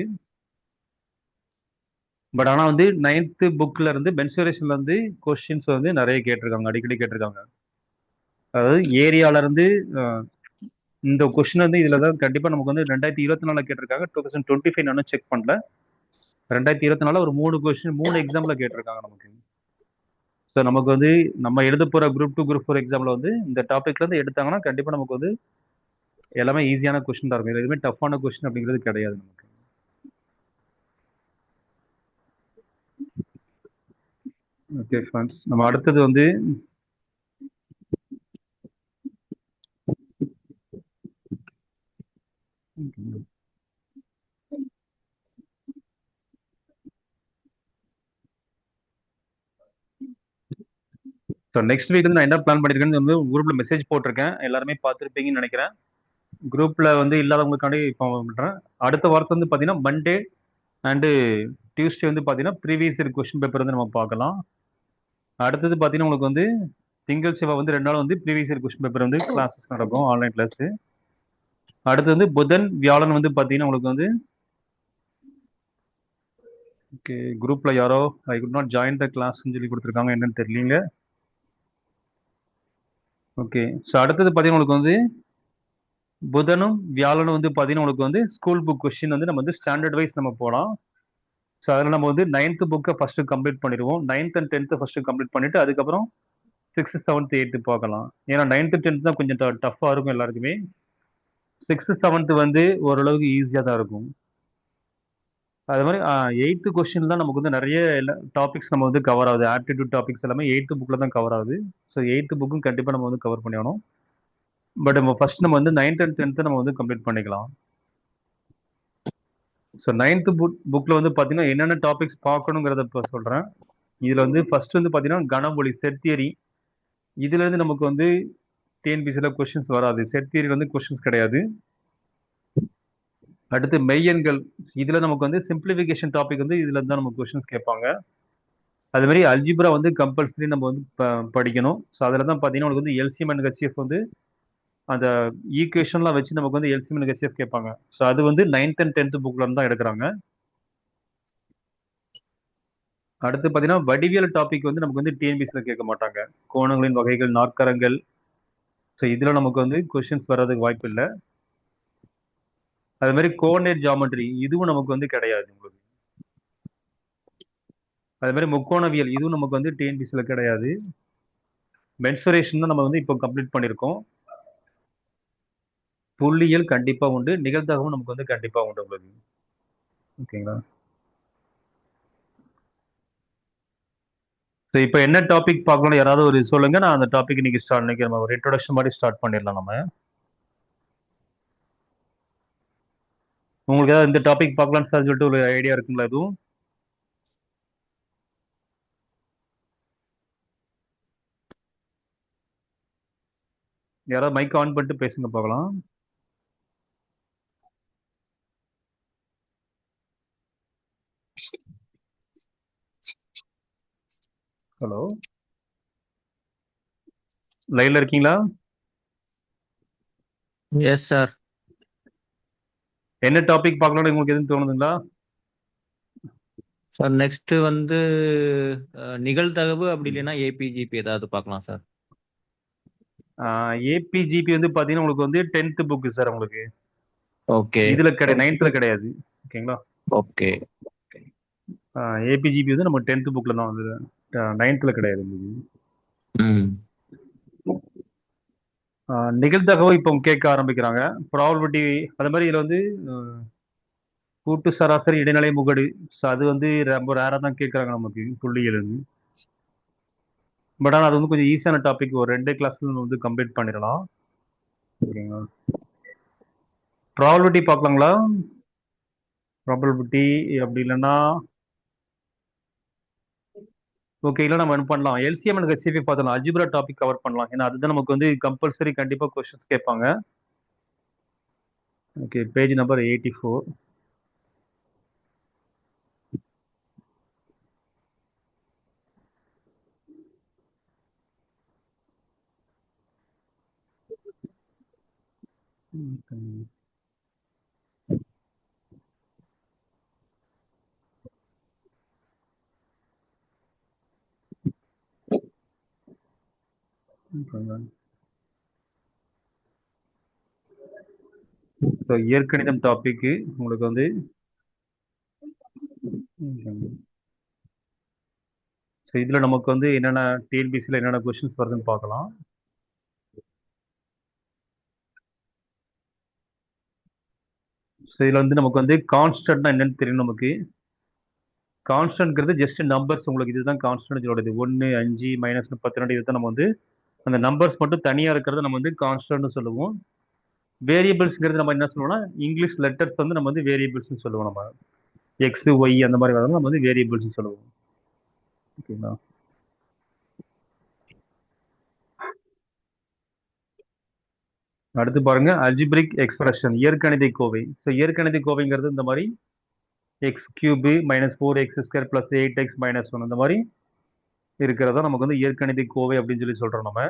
பட் ஆனால் வந்து 9th புக்ல இருந்து மென்சுரேஷன்ல இருந்து கொஸ்டின்ஸ் வந்து நிறைய கேட்டிருக்காங்க, அடிக்கடி கேட்டிருக்காங்க. அதாவது ஏரியால இருந்து இந்த கொஸ்டின் வந்து இதுல தான் கண்டிப்பா நமக்கு வந்து 2024 கேட்டிருக்காங்க. 2025 நானும் செக் பண்ணல. 2024 ஒரு 3 கொஸ்டின் 3 எக்ஸாம்ல கேட்டிருக்காங்க நமக்கு. ஸோ நமக்கு வந்து நம்ம எழுத போற குரூப் 2 குரூப் 4 எக்ஸாம்ல வந்து இந்த டாபிக்ல இருந்து எடுத்தாங்கன்னா கண்டிப்பா நமக்கு வந்து எல்லாமே ஈஸியான கொஸ்டின் தான் இருக்கும். இதுல எதுவுமே டஃப்பான கொஸ்டின் அப்படிங்கிறது கிடையாது நமக்கு. ஓகே ஃப்ரெண்ட்ஸ், நம்ம அடுத்தது வந்து ஸோ நெக்ஸ்ட் வீக் வந்து நான் என்ன பிளான் பண்ணியிருக்கேன்னு வந்து குரூப்ல மெசேஜ் போட்டிருக்கேன். எல்லாருமே பார்த்துருப்பீங்கன்னு நினைக்கிறேன். குரூப்ல வந்து இல்லாதவங்களுக்காண்டி இன்ஃபார்ம் பண்றேன். அடுத்த வாரத்தை வந்து பார்த்தீங்கன்னா மண்டே அண்டு டியூஸ்டே வந்து பார்த்தீங்கன்னா ப்ரீவியஸ் இயர் கொஸ்டின் பேப்பர் வந்து நம்ம பார்க்கலாம். அடுத்தது பார்த்தீங்கன்னா உங்களுக்கு வந்து திங்கள் செவ்வாய் வந்து 2 நாள் வந்து ப்ரீவியஸ் இயர் கொஸ்டின் பேப்பர் வந்து கிளாஸஸ் நடக்கும், ஆன்லைன் கிளாஸ். அடுத்து வந்து புதன் வியாழன் வந்து பார்த்தீங்கன்னா உங்களுக்கு வந்து ஓகே குரூப்ல யாரோ I could not join the கிளாஸ்ன்னு சொல்லி கொடுத்துருக்காங்க, என்னன்னு தெரியலீங்க. ஓகே, ஸோ அடுத்தது பார்த்தீங்கன்னா உங்களுக்கு வந்து புதனும் வியாழனும் வந்து பார்த்தீங்கன்னா உங்களுக்கு வந்து ஸ்கூல் புக் கொஸ்டின் வந்து நம்ம வந்து ஸ்டாண்டர்ட் வைஸ் நம்ம போகலாம். ஸோ அதில் நம்ம வந்து 9th புக்கை ஃபர்ஸ்ட் கம்ப்ளீட் பண்ணிடுவோம். 9th and 10th first complete பண்ணிட்டு அதுக்கப்புறம் 6th 7th 8th பார்க்கலாம். ஏன்னா 9th 10th தான் கொஞ்சம் டஃப்பாக இருக்கும் எல்லாருக்குமே. 6th 7th வந்து ஓரளவுக்கு ஈஸியாக தான் இருக்கும். அது மாதிரி 8th கொஸ்டின் தான் நமக்கு வந்து நிறைய டாபிக்ஸ் நம்ம வந்து கவர் ஆகுது. ஆப்டிடியூட் டாபிக்ஸ் எல்லாமே 8th புக்கில் தான் கவர் ஆகுது. ஸோ 8th புக்கும் கண்டிப்பாக நம்ம வந்து கவர் பண்ணி ஆகணும். பட் நம்ம ஃபர்ஸ்ட் நம்ம வந்து 9th அண்ட் 10th நம்ம வந்து கம்ப்ளீட் பண்ணிக்கலாம். ஸோ 9th புக்கில் வந்து பார்த்தீங்கன்னா என்னென்ன டாபிக்ஸ் பார்க்கணுங்கிறத இப்போ சொல்கிறேன். இதில் வந்து ஃபர்ஸ்ட் வந்து பார்த்தீங்கன்னா கனமொழி செட் தியரி. இதுலேருந்து நமக்கு வந்து டிஎன்பிசியில் கொஸ்டின்ஸ் வராது. செட் தியரி வந்து கொஸ்டின்ஸ் கிடையாது. அடுத்து மெய்யெண்கள், இதில் நமக்கு வந்து சிம்பிளிஃபிகேஷன் டாபிக் வந்து இதில் தான் நமக்கு கொஸ்டின்ஸ் கேட்பாங்க. அது மாதிரி அல்ஜிப்ரா வந்து கம்பல்சரி நம்ம வந்து படிக்கணும். ஸோ அதில் தான் பார்த்தீங்கன்னா உங்களுக்கு வந்து எல்சிஎம் அண்ட் ஹெச்சிஎஃப் வந்து அந்த ஈக்குவேஷன்லாம் வச்சு நமக்கு வந்து எல்சிஎம் அண்ட் ஹெச்சிஎஃப் கேட்பாங்க. ஸோ அது வந்து 9th அண்ட் 10th புக்ல இருந்து தான் எடுக்கிறாங்க. அடுத்து பார்த்தீங்கன்னா வடிவியல் டாபிக் வந்து நமக்கு வந்து டிஎன்பிசியில் கேட்க மாட்டாங்க. கோணங்களின் வகைகள், நாற்கரங்கள், ஸோ இதில் நமக்கு வந்து கொஸ்டின்ஸ் வர்றதுக்கு வாய்ப்பு இல்லை. அது மாதிரி கோஆர்டினேட் ஜாமெட்ரி இதுவும் நமக்கு வந்து கிடையாது உங்களுக்கு. அது மாதிரி முக்கோணவியல் இதுவும் நமக்கு வந்து டிஎன்பிசியில் கிடையாது. மென்சுரேஷன் தான் நம்ம வந்து இப்போ கம்ப்ளீட் பண்ணியிருக்கோம். புள்ளியியல் கண்டிப்பா உண்டு, நிகழ்தகவும் நமக்கு வந்து கண்டிப்பா உண்டு உங்களுக்கு. ஓகேங்களா? ஸோ இப்போ என்ன டாபிக் பார்க்கணும் யாராவது ஒரு சொல்லுங்க. நான் அந்த டாபிக் இன்னைக்கு இன்னைக்கு நம்ம ஒரு இன்ட்ரோடக்ஷன் மாதிரி ஸ்டார்ட் பண்ணிடலாம் நம்ம. உங்களுக்கு ஏதாவது இந்த டாபிக் பார்க்கலாம்னு சார் சொல்லிட்டு ஒரு ஐடியா இருக்குங்களா எதுவும்? யாராவது மைக் ஆன் பண்ணிட்டு பேசுங்க பார்க்கலாம். ஹலோ, லைன்ல இருக்கீங்களா? Yes sir. என்ன டாபிக் பார்க்கலாம்னு உங்களுக்கு எதுவும் தோணுதுங்களா? சார் நெக்ஸ்ட் வந்து நிகழ்தகவு அப்படி இல்லைன்னா ஏபிஜிபி ஏதாவது பார்க்கலாம் சார். ஏபிஜிபி வந்து பார்த்தீங்கன்னா உங்களுக்கு வந்து 10th புக்கு சார் உங்களுக்கு. ஓகே இதுல கிடையாது, 9th கிடையாது. ஓகேங்களா? ஓகே. ஏபிஜிபி வந்து நம்ம 10th புக்ல தான் வந்து 9th கிடையாது உங்களுக்கு. ம் நிகழ்தகவு இப்போ கேட்க ஆரம்பிக்கிறாங்க. ப்ராபபிலிட்டி அது மாதிரி இதில் வந்து கூட்டு சராசரி இடைநிலை முகடு, ஸோ அது வந்து ரொம்ப ரேராக தான் கேட்குறாங்க நமக்கு புள்ளியியல். பட் ஆனால் அது வந்து கொஞ்சம் ஈஸியான டாபிக், ஒரு 2 கிளாஸ்ல வந்து கம்ப்ளீட் பண்ணிடலாம். ஓகேங்களா? ப்ராபபிலிட்டி பார்க்கலாங்களா? ப்ராபபிலிட்டி அப்படி இல்லைன்னா ஓகே, இல்லை நம்ம என்ன பண்ணலாம், எல்சிஎம் அண்ட் ஹெச்சிஎஃப் பார்த்தலாம், அல்ஜிப்ரா டாபிக் கவர் பண்ணலாம். ஏன்னா அதுதான் நமக்கு வந்து கம்பல்சரி கண்டிப்பாக கொஸ்டின்ஸ் கேட்பாங்க. Okay, page number 84. ஸோ இயற்கணிதம் டாபிக்கு உங்களுக்கு வந்து ஸோ இதில் நமக்கு வந்து என்னென்ன டிஎன்பிசியில் என்னென்ன கொஸ்டின்ஸ் வருதுன்னு பார்க்கலாம். ஸோ இதில் வந்து நமக்கு வந்து கான்ஸ்டன்ட்னா என்னன்னு தெரியும் நமக்கு. கான்ஸ்டன்ட்ங்கிறது ஜஸ்ட் நம்பர்ஸ், உங்களுக்கு இதுதான் கான்ஸ்டன்ட் சொல்லுது. 1, 5, -32 இதுதான் நம்ம வந்து அந்த நம்பர்ஸ் மட்டும் தனியாக இருக்கிறத நம்ம வந்து கான்ஸ்டன்ட்னு சொல்லுவோம். வேரியபிள்ஸ்ங்கிறது நம்ம என்ன சொல்லுவோம்னா, இங்கிலீஷ் லெட்டர்ஸ் வந்து நம்ம வந்து வேரியபிள்ஸ்னு சொல்லுவோம். நம்ம எக்ஸ் ஒய் அந்த மாதிரி வரது நம்ம வந்து வேரியபிள்ஸ் சொல்லுவோம். ஓகேங்களா. அடுத்து பாருங்க, அல்ஜிப்ரிக் எக்ஸ்பிரஷன், இயற்கணித கோவை. ஸோ இயற்கணித கோவைங்கிறது இந்த மாதிரி எக்ஸ் கியூபு -4x² + 8x - 1 இந்த மாதிரி இருக்கிறதா நமக்கு வந்து இயற்கணித கோவை அப்படின்னு சொல்லி சொல்றோம் நம்ம.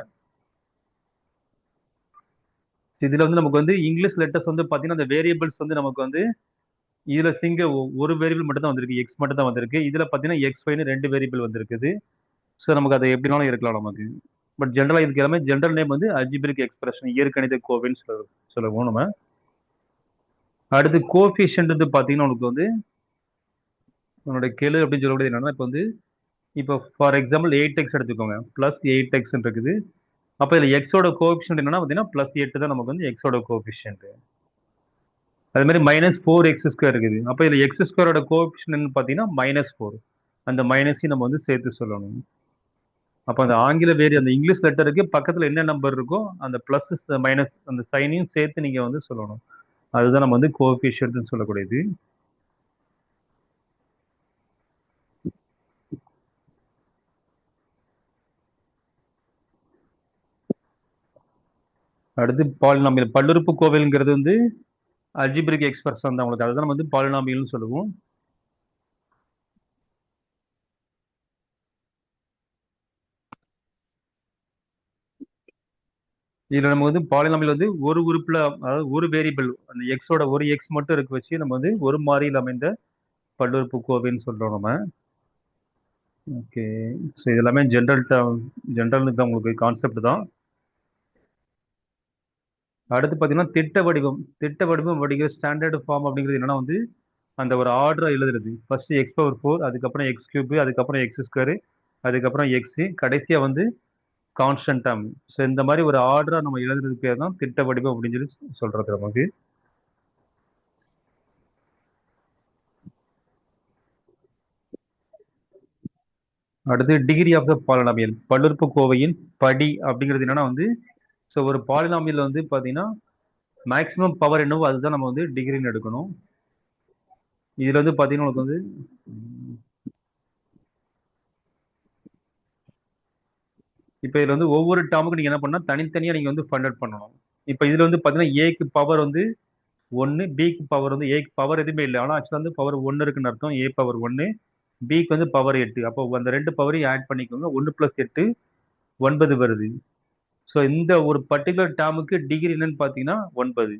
இதுல வந்து நமக்கு வந்து இங்கிலீஷ் லெட்டர்ஸ் வந்து பாத்தீங்கன்னா அந்த வேரியபிள்ஸ் வந்து நமக்கு வந்து இதுல ஒரு வேரியபிள் மட்டும் தான் வந்திருக்கு, எக்ஸ் மட்டும் தான் வந்திருக்கு. இதுல பாத்தீங்கன்னா எக்ஸ் ஒய்னு 2 வேரியபிள் வந்திருக்குது. ஸோ நமக்கு அதை எப்படினாலும் இருக்கலாம் நமக்கு. பட் ஜென்ரலா இதுக்கு எல்லாமே ஜென்ரல் நேம் வந்து அல்ஜிப்ரிக் எக்ஸ்பிரஷன், இயற்கணித கோவைன்னு சொல்லுவோம் நம்ம. அடுத்து கோஎஃபிஷியன்ட் வந்து பாத்தீங்கன்னா உங்களுக்கு வந்து உன்னோட கெழு அப்படின்னு சொல்லக்கூடியது என்னன்னா, இப்போ ஃபார் எக்ஸாம்பிள் 8x எடுத்துக்கோங்க, +8x இருக்குது. அப்போ இதுல எக்ஸோட கோஎஃபிஷியன்ட் என்னன்னா பாத்தீங்கன்னா +8 தான் நமக்கு வந்து எக்ஸோட கோஎஃபிஷியன்ட். அது மாதிரி -4x² இருக்குது. அப்போ இதுல x² கோஎஃபிஷியன்ட் பாத்தீங்கன்னா -4. அந்த மைனஸையும் நம்ம வந்து சேர்த்து சொல்லணும். அப்போ அந்த அந்த இங்கிலீஷ் லெட்டருக்கு பக்கத்துல என்ன நம்பர் இருக்கோ அந்த பிளஸ் மைனஸ் அந்த சைனையும் சேர்த்து நீங்க வந்து சொல்லணும். அதுதான் நம்ம வந்து கோஎஃபிஷியன்ட்னு சொல்லக்கூடியது. அடுத்து பாலினாமியல், பல்லுறுப்பு கோவைங்கிறது வந்து அல்ஜிப்ரிக் எக்ஸ்பிரஷன் தான் உங்களுக்கு. அதுதான் நம்ம வந்து பாலினாமியல்னு சொல்லுவோம். இதுல நம்ம வந்து பாலினாமியல் வந்து ஒரு உறுப்புல, அதாவது ஒரு வேரியபிள், அந்த எக்ஸோட ஒரு எக்ஸ் மட்டும் இருக்க வச்சு நம்ம வந்து ஒரு மாறியில் அமைந்த பல்லுறுப்பு கோவைன்னு சொல்றோம் நம்ம. ஓகே. ஸோ இது எல்லாமே ஜென்ரல்னு தான் உங்களுக்கு கான்செப்ட் தான். அடுத்து பார்த்தீங்கன்னா திட்ட வடிவம் வடிவ ஸ்டாண்டர்ட் ஃபார்ம் அப்படிங்கிறது என்னன்னா வந்து அந்த ஒரு ஆர்டரா எழுதுறது. ஃபர்ஸ்ட் x⁴, அதுக்கப்புறம் x³ அதுக்கப்புறம் x², அதுக்கப்புறம் எக்ஸ், கடைசியா வந்து கான்ஸ்டன்ட் டேர்ம். ஸோ இந்த மாதிரி ஒரு ஆர்டரா நம்ம எழுதுறதுக்கு பேர் தான் திட்ட வடிவம் அப்படின்னு சொல்லி சொல்றது நமக்கு. அடுத்து டிகிரி ஆஃப் த பாலினாமியல், பல்லுறுப்பு கோவையின் படி அப்படிங்கிறது என்னன்னா வந்து, ஸோ ஒரு பாலினாமியல் வந்து பார்த்தீங்கன்னா மேக்ஸிமம் பவர் என்னவோ அதுதான் நம்ம வந்து டிகிரின்னு எடுக்கணும். இதுல வந்து பார்த்தீங்கன்னா உங்களுக்கு வந்து இப்போ இதுல வந்து ஒவ்வொரு டேர்முக்கு நீங்க என்ன பண்ணா தனித்தனியா நீங்க வந்து ஃபைண்ட் அவுட் பண்ணணும். இப்போ இதுல வந்து பார்த்தீங்கன்னா ஏக்கு பவர் வந்து 1, பிக்கு பவர் வந்து ஏக்கு பவர் எதுவுமே இல்லை, ஆனால் ஆக்சுவலாக வந்து பவர் 1 இருக்குன்னு அர்த்தம். ஏ பவர் 1, பிக்கு வந்து பவர் 8. அப்போ அந்த ரெண்டு பவரையும் ஆட் பண்ணிக்கோங்க. 1 + 8 9 வருது. ஸோ இந்த ஒரு பர்டிகுலர் டேர்முக்கு டிகிரி என்னன்னு பார்த்தீங்கன்னா 9.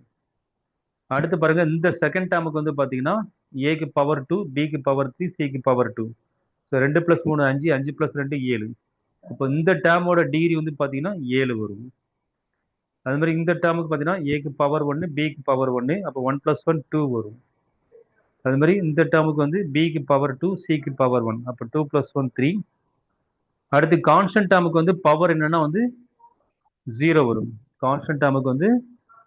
அடுத்து பாருங்க, இந்த செகண்ட் டேர்முக்கு வந்து பார்த்தீங்கன்னா ஏக்கு பவர் 2, பிக்கு பவர் 3, சிக்கு பவர் 2. ஸோ 2 + 3 5, 5 + 2 7. அப்போ இந்த டேர்மோட டிகிரி வந்து பார்த்தீங்கன்னா 7 வரும். அது மாதிரி இந்த டேர்முக்கு பார்த்தீங்கன்னா ஏக்கு பவர் 1, பிக்கு பவர் 1, அப்போ 1 + 1 2 வரும். அது மாதிரி இந்த டேர்முக்கு வந்து பிக்கு பவர் 2, சிக்கு பவர் 1, அப்போ 2 + 1 3. அடுத்து கான்ஸ்டன்ட் டேர்முக்கு வந்து பவர் என்னன்னா வந்து 0 வரும். கான்ஸ்டன்ட் டேர்முக்கு வந்து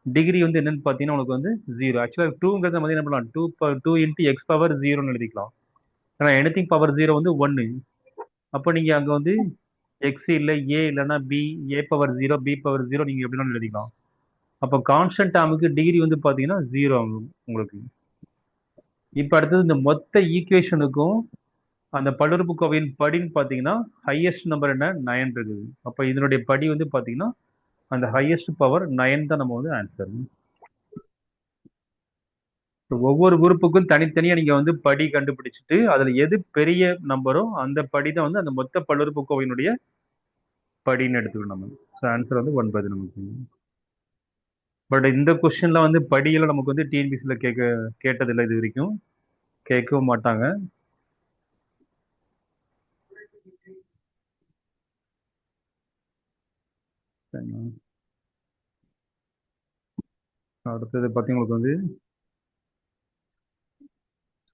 டிகிரி வந்து என்னன்னு பார்த்தீங்கன்னா உனக்கு வந்து 0. ஆக்சுவலாக 2ங்கிறத நம்ம என்ன பண்ணலாம், 2 × x பவர் 0ன்னு எழுதிக்கலாம். ஏன்னா எனிதிங் பவர் 0 வந்து 1. அப்போ நீங்க அங்க வந்து எக்ஸ் இல்லை ஏ இல்லைன்னா B, a power 0, B power 0 நீங்க எப்படினாலும் எழுதிக்கலாம். அப்போ கான்ஸ்டன்ட் டேர்முக்கு டிகிரி வந்து பார்த்தீங்கன்னா 0 ஆகும் உங்களுக்கு. இப்போ அடுத்தது இந்த மொத்த ஈக்குவேஷனுக்கும் அந்த பல்லுறுப்புக்கோவையின் படின்னு பார்த்தீங்கன்னா ஹையஸ்ட் நம்பர் என்ன 9 இருக்குது. அப்போ இதனுடைய படி வந்து பார்த்தீங்கன்னா அந்த ஹையஸ்ட் பவர் 9 தான் நம்ம வந்து ஆன்சர். ஒவ்வொரு உறுப்புக்கும் தனித்தனியா நீங்க வந்து படி கண்டுபிடிச்சிட்டு அதுல எது பெரிய நம்பரோ அந்த படி தான் வந்து அந்த மொத்த பல்லுறுப்புக்கோவையினுடைய படின்னு எடுத்துக்கணும் நம்ம. ஸோ ஆன்சர் வந்து 9 நமக்கு. பட் இந்த கொஸ்டின்ல வந்து படியெல்லாம் நமக்கு வந்து டிஎன்பிசியில் கேட்டதில்லை இது வரைக்கும், கேட்கவும் மாட்டாங்க. அடுத்தது பார்த்தீங்கன்னா வந்து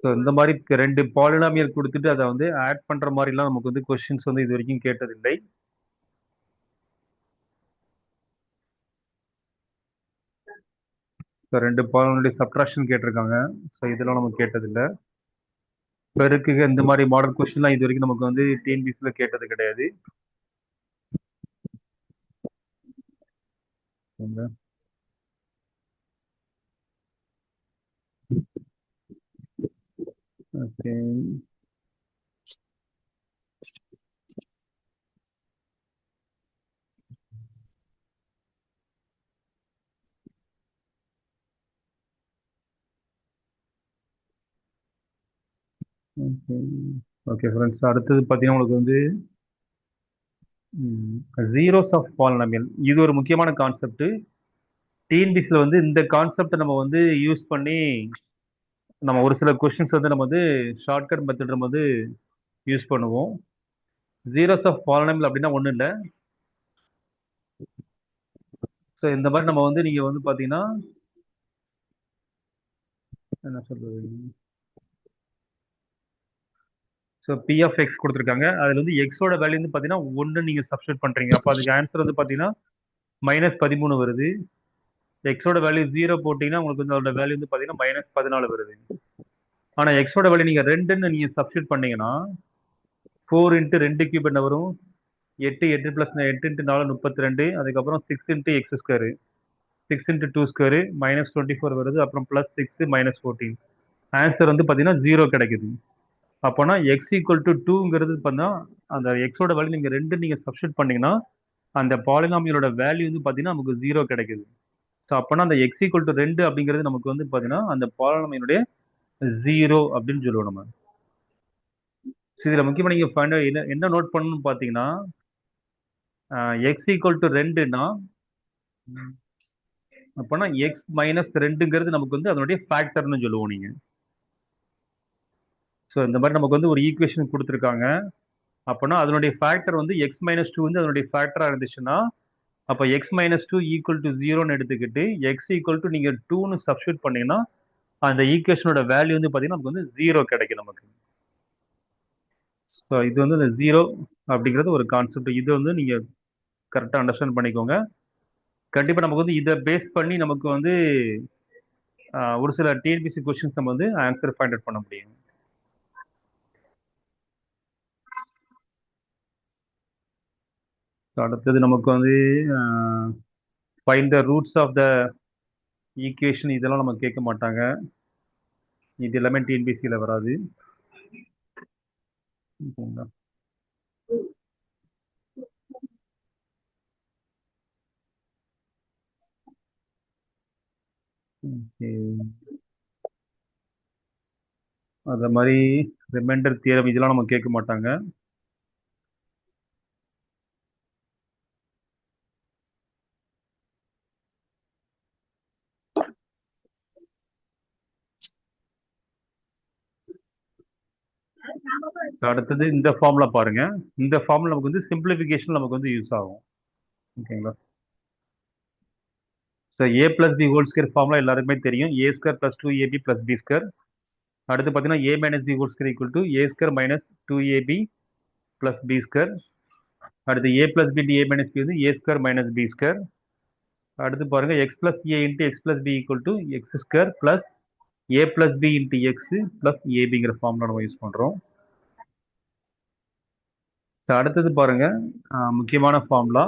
இந்த மாதிரி 2 பாலினாமியல் கொடுத்துட்டு அதை வந்து ஆட் பண்ற மாதிரிலாம் நமக்கு வந்து கொஸ்டின்ஸ் வந்து இது வரைக்கும் கேட்டதில்லை. ஸோ 2 பாலினுடைய சப்ட்ராக்ஷன் கேட்டிருக்காங்க. ஸோ இதெல்லாம் நம்ம கேட்டதில்லை. பெருக்குக இந்த மாதிரி மாடல் கொஸ்டின்லாம் இது வரைக்கும் நமக்கு வந்து டிஎன்பிசியில் கேட்டது கிடையாது. ஓகே. ஓகே ஃப்ரெண்ட்ஸ், அடுத்தது பார்த்தீங்கன்னா உங்களுக்கு வந்து ஜீரோஸ் ஆஃப் பாலினாமியல். இது ஒரு முக்கியமான கான்செப்ட். டிஎன்பிசியில் வந்து இந்த கான்செப்டை நம்ம வந்து யூஸ் பண்ணி நம்ம ஒரு சில கொஸ்டின்ஸ் வந்து நம்ம வந்து ஷார்ட்கட் மெத்தட் நம்ம வந்து யூஸ் பண்ணுவோம். ஜீரோஸ் ஆஃப் பாலினாமியல் அப்படின்னா ஒன்றும் இல்லை. ஸோ இந்த மாதிரி நம்ம வந்து நீங்கள் வந்து பார்த்தீங்கன்னா என்ன சொல்றது, ஸோ பி ஆஃப் எக்ஸ் கொடுத்துருக்காங்க. அதில் வந்து எக்ஸோட வேல்யூ வந்து பார்த்தீங்கன்னா 1 நீங்கள் சப்ஸ்டியூட் பண்ணுறீங்க. அப்போ அதுக்கு ஆன்சர் வந்து பார்த்தீங்கன்னா -13 வருது. எக்ஸோட வேல்யூ 0 போட்டிங்கன்னா உங்களுக்கு வந்து அதோட வேல்யூ வந்து பார்த்தீங்கன்னா -14 வருது. ஆனால் எக்ஸோட வேல்யூ நீங்கள் 2ன்னு நீங்கள் சப்ஸ்டியூட் பண்ணீங்கன்னா 4 × 2 கியூப் என்ன வரும், 8 8 + 8 × 4 32. அதுக்கப்புறம் 6 × x², 6 × 2² -24 வருது. அப்புறம் +6 -14. ஆன்சர் வந்து பார்த்தீங்கன்னா 0 கிடைக்குது. அப்போனா எக்ஸ் ஈக்குவல் டு 2ங்கிறது பார்த்தீங்கன்னா அந்த எக்ஸோட வேல்யூ நீங்கள் 2 நீங்கள் சப்ஸ்டியூட் பண்ணீங்கன்னா அந்த பாலினாமியலோட வேல்யூ வந்து பார்த்தீங்கன்னா நமக்கு 0 கிடைக்குது. ஸோ அப்போனா அந்த எக்ஸ் ஈக்குவல் டு 2 அப்படிங்கிறது நமக்கு வந்து பார்த்தீங்கன்னா அந்த பாலினாமியலுடைய 0 அப்படின்னு சொல்லுவோம் நம்ம. ஸோ இதில் முக்கியமாக நீங்கள் என்ன நோட் பண்ணணும்னு பார்த்தீங்கன்னா எக்ஸ் ஈக்குவல் டு 2னா அப்போனா எக்ஸ் -2ங்கிறது நமக்கு வந்து அதனுடைய ஃபேக்டர்னு சொல்லுவோம் நீங்கள். ஸோ இந்த மாதிரி நமக்கு வந்து ஒரு ஈக்குவேஷன் கொடுத்துருக்காங்க. அப்போனா அதனுடைய ஃபேக்டர் வந்து x - 2 வந்து அதனுடைய ஃபேக்டராக இருந்துச்சுன்னா அப்போ x - 2 ஈக்குவல் டு 0ன்னு எடுத்துக்கிட்டு x ஈக்குவல் டு நீங்கள் 2ன்னு சப்ஸ்டியூட் பண்ணீங்கன்னா அந்த ஈக்குவேஷனோட வேல்யூ வந்து பார்த்தீங்கன்னா நமக்கு வந்து 0 கிடைக்கும் நமக்கு. ஸோ இது வந்து இந்த 0 அப்படிங்கிறது ஒரு கான்செப்ட். இது வந்து நீங்கள் கரெக்டாக அண்டர்ஸ்டாண்ட் பண்ணிக்கோங்க. கண்டிப்பாக நமக்கு வந்து இதை பேஸ் பண்ணி நமக்கு வந்து ஒரு சில டிஎன்பிசி கொஸ்டின்ஸ் நம்ம வந்து ஆன்சர் ஃபைண்ட் அவுட் பண்ண முடியும். அடுத்தது நமக்கு வந்து find the roots of the equation, இதெல்லாம் நம்ம கேட்க மாட்டாங்க. இது எல்லாமே டிஎன்பிசியில் வராது. அந்த மாதிரி ரிமைண்டர் தியரம் இதெல்லாம் நம்ம கேட்க மாட்டாங்க. அடுத்தது இந்த ஃபார்முலா பாருங்க. இந்த ஃபார்முலா நமக்கு வந்து சிம்பிளிஃபிகேஷன் நமக்கு வந்து யூஸ் ஆகும். ஓகேங்களா. So a + b whole square formula எல்லாருக்குமே தெரியும். a² + 2ab + b². அடுத்து பார்த்தீங்கன்னா a - b whole square equal to a² - 2ab + b². அடுத்து a + b × a - b வந்து a² - b². அடுத்து பாருங்க x + a × x + b equal to x² + a + b × x + abங்கிற formula நம்ம யூஸ் பண்ணுறோம். அடுத்தது பாருங்க முக்கியமான ஃபார்முலா.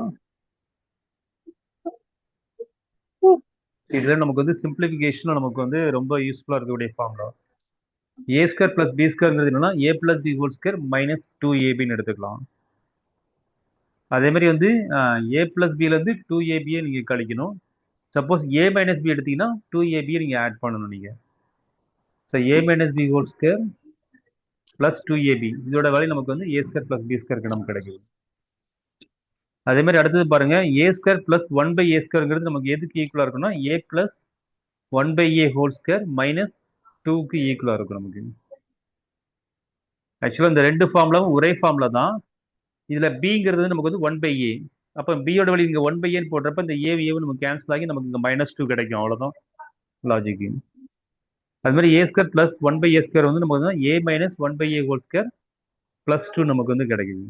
இதுல நமக்கு வந்து சிம்பிளிஃபிகேஷன் நமக்கு வந்து ரொம்ப யூஸ்ஃபுல்லா இருக்கக்கூடிய ஃபார்முலா. a² + b²ங்கிறது என்னன்னா a + b ஹோல் ஸ்கொயர் - 2abன்னு எடுத்துக்கலாம். அதே மாதிரி வந்து a + b ல இருந்து 2ab நீங்க கழிக்கணும். சப்போஸ் a - b எடுத்தீங்கன்னா 2ab நீங்க ஆட் பண்ணணும் நீங்க. So a - b whole square + 2ab இதோட வேல்யூ நமக்கு வந்து a² + b² நமக்கு கிடைக்குது. அதே மாதிரி அடுத்தது பாருங்க a² + 1/a²ங்கிறது நமக்கு எதுக்கு ஈக்குவலா இருக்குன்னா a + 1/a ஹோல் ஸ்கொயர் - 2க்கு ஈக்குவலா இருக்கும் நமக்கு. ஆக்சுவலா இந்த ரெண்டு ஃபார்முலாவும் ஒரே ஃபார்முலா தான். இதுல பிங்கிறது நமக்கு வந்து 1/a. அப்ப பியோட வேல்யூ இங்க 1/aன்னு போடுறப்ப இந்த ஏவும் நமக்கு கேன்சல் ஆகி நமக்கு இங்க -2 கிடைக்கும். அவ்வளவுதான் லாஜிக். அது மாதிரி a² + 1/a² வந்து நமக்கு வந்து a - 1/a ஹோல் ஸ்கொயர் + 2 நமக்கு வந்து கிடைக்குது.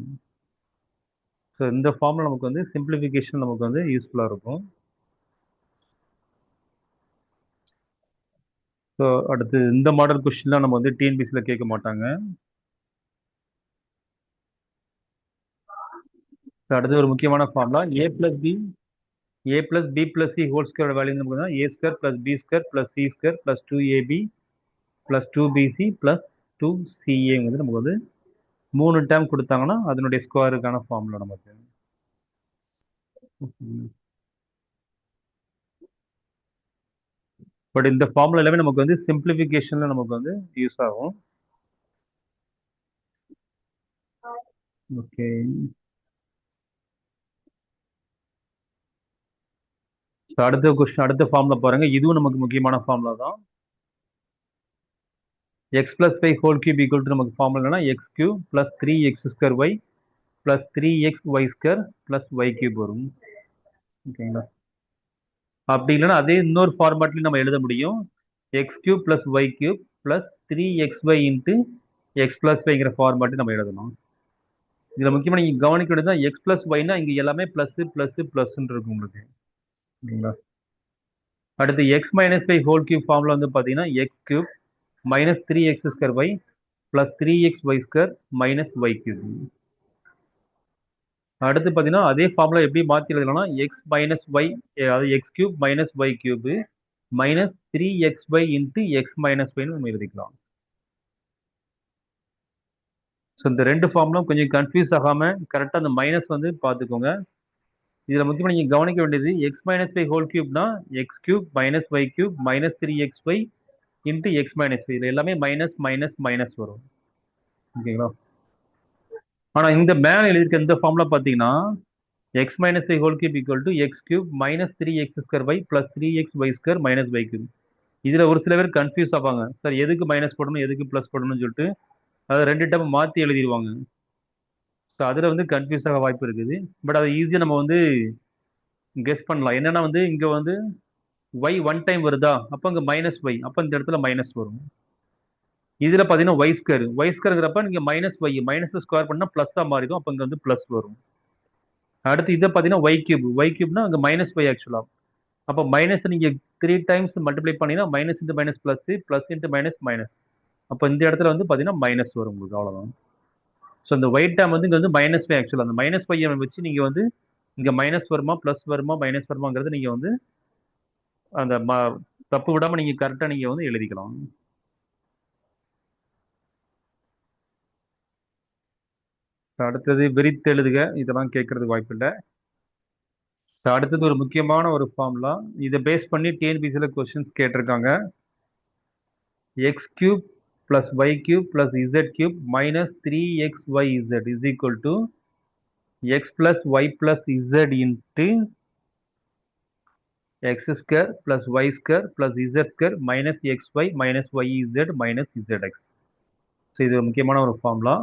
ஸோ இந்த ஃபார்முலா நமக்கு வந்து சிம்பிளிஃபிகேஷன் நமக்கு வந்து யூஸ்ஃபுல்லா இருக்கும். ஸோ அடுத்து இந்த மாடல் கொஸ்டின்லாம் நம்ம வந்து டிஎன்பிசியில் கேட்க மாட்டாங்க. So, அடுத்து ஒரு முக்கியமான formula A plus B plus C whole square value நமக்கு A square plus B square plus C square plus 2ab plus 2bc plus 2ca வந்து நமக்கு வந்து 3 டேர்ம் கொடுத்தாங்கன்னா அதனுடைய ஸ்கொயருக்கான ஃபார்முலா நமக்கு. பட் இந்த ஃபார்முலா எல்லாமே நமக்கு வந்து சிம்பிளிஃபிகேஷன்ல நமக்கு வந்து யூஸ் ஆகும். ஓகே, அடுத்த கொஸ்டின் அடுத்த ஃபார்முலா பாருங்க. இதுவும் நமக்கு முக்கியமான ஃபார்முலா தான். X plus 5 whole cube equal to நமக்கு ஃபார்முலா என்னன்னா x cube plus 3x square y plus 3xy square plus Y cube வரும். ஓகேங்களா? அப்படி இல்லைன்னா அதே இன்னொரு ஃபார்மேட்லையும் நம்ம எழுத முடியும். X cube plus Y cube plus 3xy into X plus ஒய்ங்கிற ஃபார்மேட்டு நம்ம எழுதணும். இதில் முக்கியமாக நீங்கள் கவனிக்க வேண்டியது தான் எக்ஸ் பிளஸ் ஒய்னா இங்கே எல்லாமே ப்ளஸ் ப்ளஸ் ப்ளஸ்ன்னு இருக்கும் உங்களுக்கு. ஓகேங்களா? அடுத்து x minus y whole cube formula வந்து பார்த்தீங்கன்னா x cube minus 3x square y plus 3xy square minus y cube. அடுத்து பார்த்தீங்கன்னா அதே ஃபார்முலா எப்படி மாற்றி எழுதலாம்னா எக்ஸ் மைனஸ் ஒய், அதாவது x cube minus y cube minus 3xy into x minus ஒய்னு நம்ம எழுதிக்கலாம். ஸோ இந்த ரெண்டு ஃபார்முலாம் கொஞ்சம் கன்ஃபியூஸ் ஆகாமல் கரெக்டாக அந்த மைனஸ் வந்து பார்த்துக்கோங்க. இதில் முக்கியமாக நீங்கள் கவனிக்க வேண்டியது எக்ஸ் மைனஸ் ஒய் ஹோல் கியூப்னா x cube minus y cube minus 3xy into x minus y. இதில் எல்லாமே மைனஸ் மைனஸ் மைனஸ் வரும். ஓகேங்களா? ஆனால் இந்த மேலே எழுதியிருக்க இந்த ஃபார்முலா பார்த்தீங்கன்னா x minus y whole cube equal to x cube minus 3x square y plus 3xy square minus y cube. இதில் ஒரு சில பேர் கன்ஃபியூஸ் ஆவாங்க, சார் எதுக்கு மைனஸ் போடணும் எதுக்கு ப்ளஸ் போடணும்னு சொல்லிட்டு அதை ரெண்டு டைம் மாற்றி எழுதிடுவாங்க. ஸோ அதில் வந்து கன்ஃபியூஸ் ஆக வாய்ப்பு இருக்குது. பட் அதை ஈஸியாக நம்ம வந்து கெஸ் பண்ணலாம். என்னன்னா வந்து இங்கே வந்து ஒய் ஒன் டைம் வருதா, அப்போ இங்கே மைனஸ் ஒய், அப்போ இந்த இடத்துல மைனஸ் வரும். இதில் பார்த்தீங்கன்னா ஒய் ஸ்கொயருங்கிறப்ப நீங்கள் மைனஸ் ஒய் மைனஸ் ஸ்கொயர் பண்ணால் ப்ளஸ்ஸாக மாறிடும், அப்போ இங்கே வந்து ப்ளஸ் வரும். அடுத்து இதை பார்த்தீங்கன்னா ஒய் கியூப்னா அங்கே மைனஸ் ஒய் ஆக்சுவலாக. அப்போ மைனஸ் நீங்கள் 3 டைம்ஸ் மல்டிப்ளை பண்ணீங்கன்னா minus into minus plus plus into minus minus. அப்போ இந்த இடத்துல வந்து பார்த்தீங்கன்னா மைனஸ் வரும் உங்களுக்கு, அவ்வளோதான். ஸோ இந்த ஒயிட் டேம் வந்து இங்கே வந்து மைனஸ் ஒய் ஆக்சுவலாக அந்த மைனஸ் ஒய்யை வச்சு நீங்கள் வந்து இங்கே மைனஸ் வருமா ப்ளஸ் வருமா மைனஸ் வருமாங்கிறது நீங்கள் வந்து அந்த தப்பு விடாமல் நீங்கள் கரெக்டாக நீங்கள் வந்து எழுதிக்கலாம். அடுத்தது விரித்து எழுதுக, இதெல்லாம் கேட்கறதுக்கு வாய்ப்பு இல்லை. அடுத்தது ஒரு முக்கியமான ஒரு ஃபார்முலா, இதை பேஸ் பண்ணி டிஎன்பிசியில் கொஸ்டின்ஸ் கேட்டிருக்காங்க. X cube plus y cube plus z cube minus 3xyz is equal to x plus y plus z into x square plus y square plus z square minus xy minus yz minus zx. So இது முக்கியமான ஒரு formula.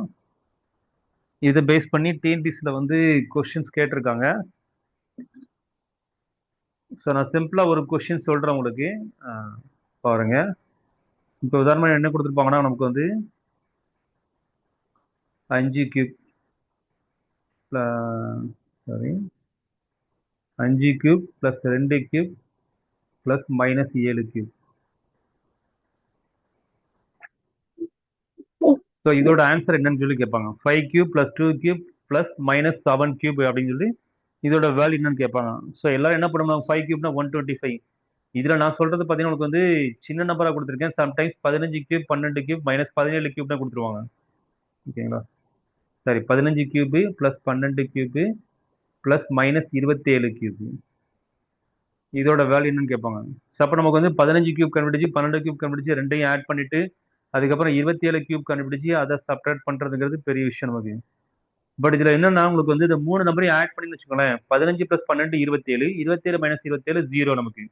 இதை base பண்ணி டிஎன்பிசியில் வந்து questions கேட்டிருக்காங்க. So நான் சிம்பிளாக ஒரு கொஸ்டின் சொல்கிறேன் உங்களுக்கு, பாருங்க. இப்போ உதாரணமாக என்ன கொடுத்துருப்பாங்கன்னா நமக்கு வந்து 5 cube sorry 5 cube plus 2 cube plus minus 7 cube. So இதோட ஆன்சர் என்னன்னு சொல்லி கேட்பாங்க. 5 cube plus 2 cube plus minus 7 cube அப்படின்னு சொல்லி இதோட வேல்யூ என்னன்னு கேட்பாங்க. ஸோ எல்லாரும் என்ன பண்ணுவாங்க, 5 கியூப்னா 125. இதில் நான் சொல்றது பார்த்தீங்கன்னா உங்களுக்கு வந்து சின்ன நம்பராக கொடுத்துருக்கேன். சம்டைம்ஸ் 15 கியூப் 12 கியூப் மைனஸ் 17 கியூப்னா கொடுத்துருவாங்க. ஓகேங்களா? சரி, 15 cube plus 12 cube plus minus 27 cube, இதோட வேல்யூ என்னன்னு கேட்பாங்க. ஸோ அப்போ நமக்கு வந்து 15 கியூப் கண்டுபிடிச்சு 12 கியூப் கண்டுபிடிச்சு ரெண்டையும் ஆட் பண்ணிட்டு அதுக்கப்புறம் 27 கியூப் கண்டுபிடிச்சு அதை சப்ட்ராக்ட் பண்ணுறதுங்கிறது பெரிய விஷயம் நமக்கு. பட் இதில் என்னன்னா உங்களுக்கு வந்து இந்த 3 நம்பரையும் ஆட் பண்ணி வச்சுக்கோங்களேன். 15 + 12 27, 27 - 27 0 நமக்கு.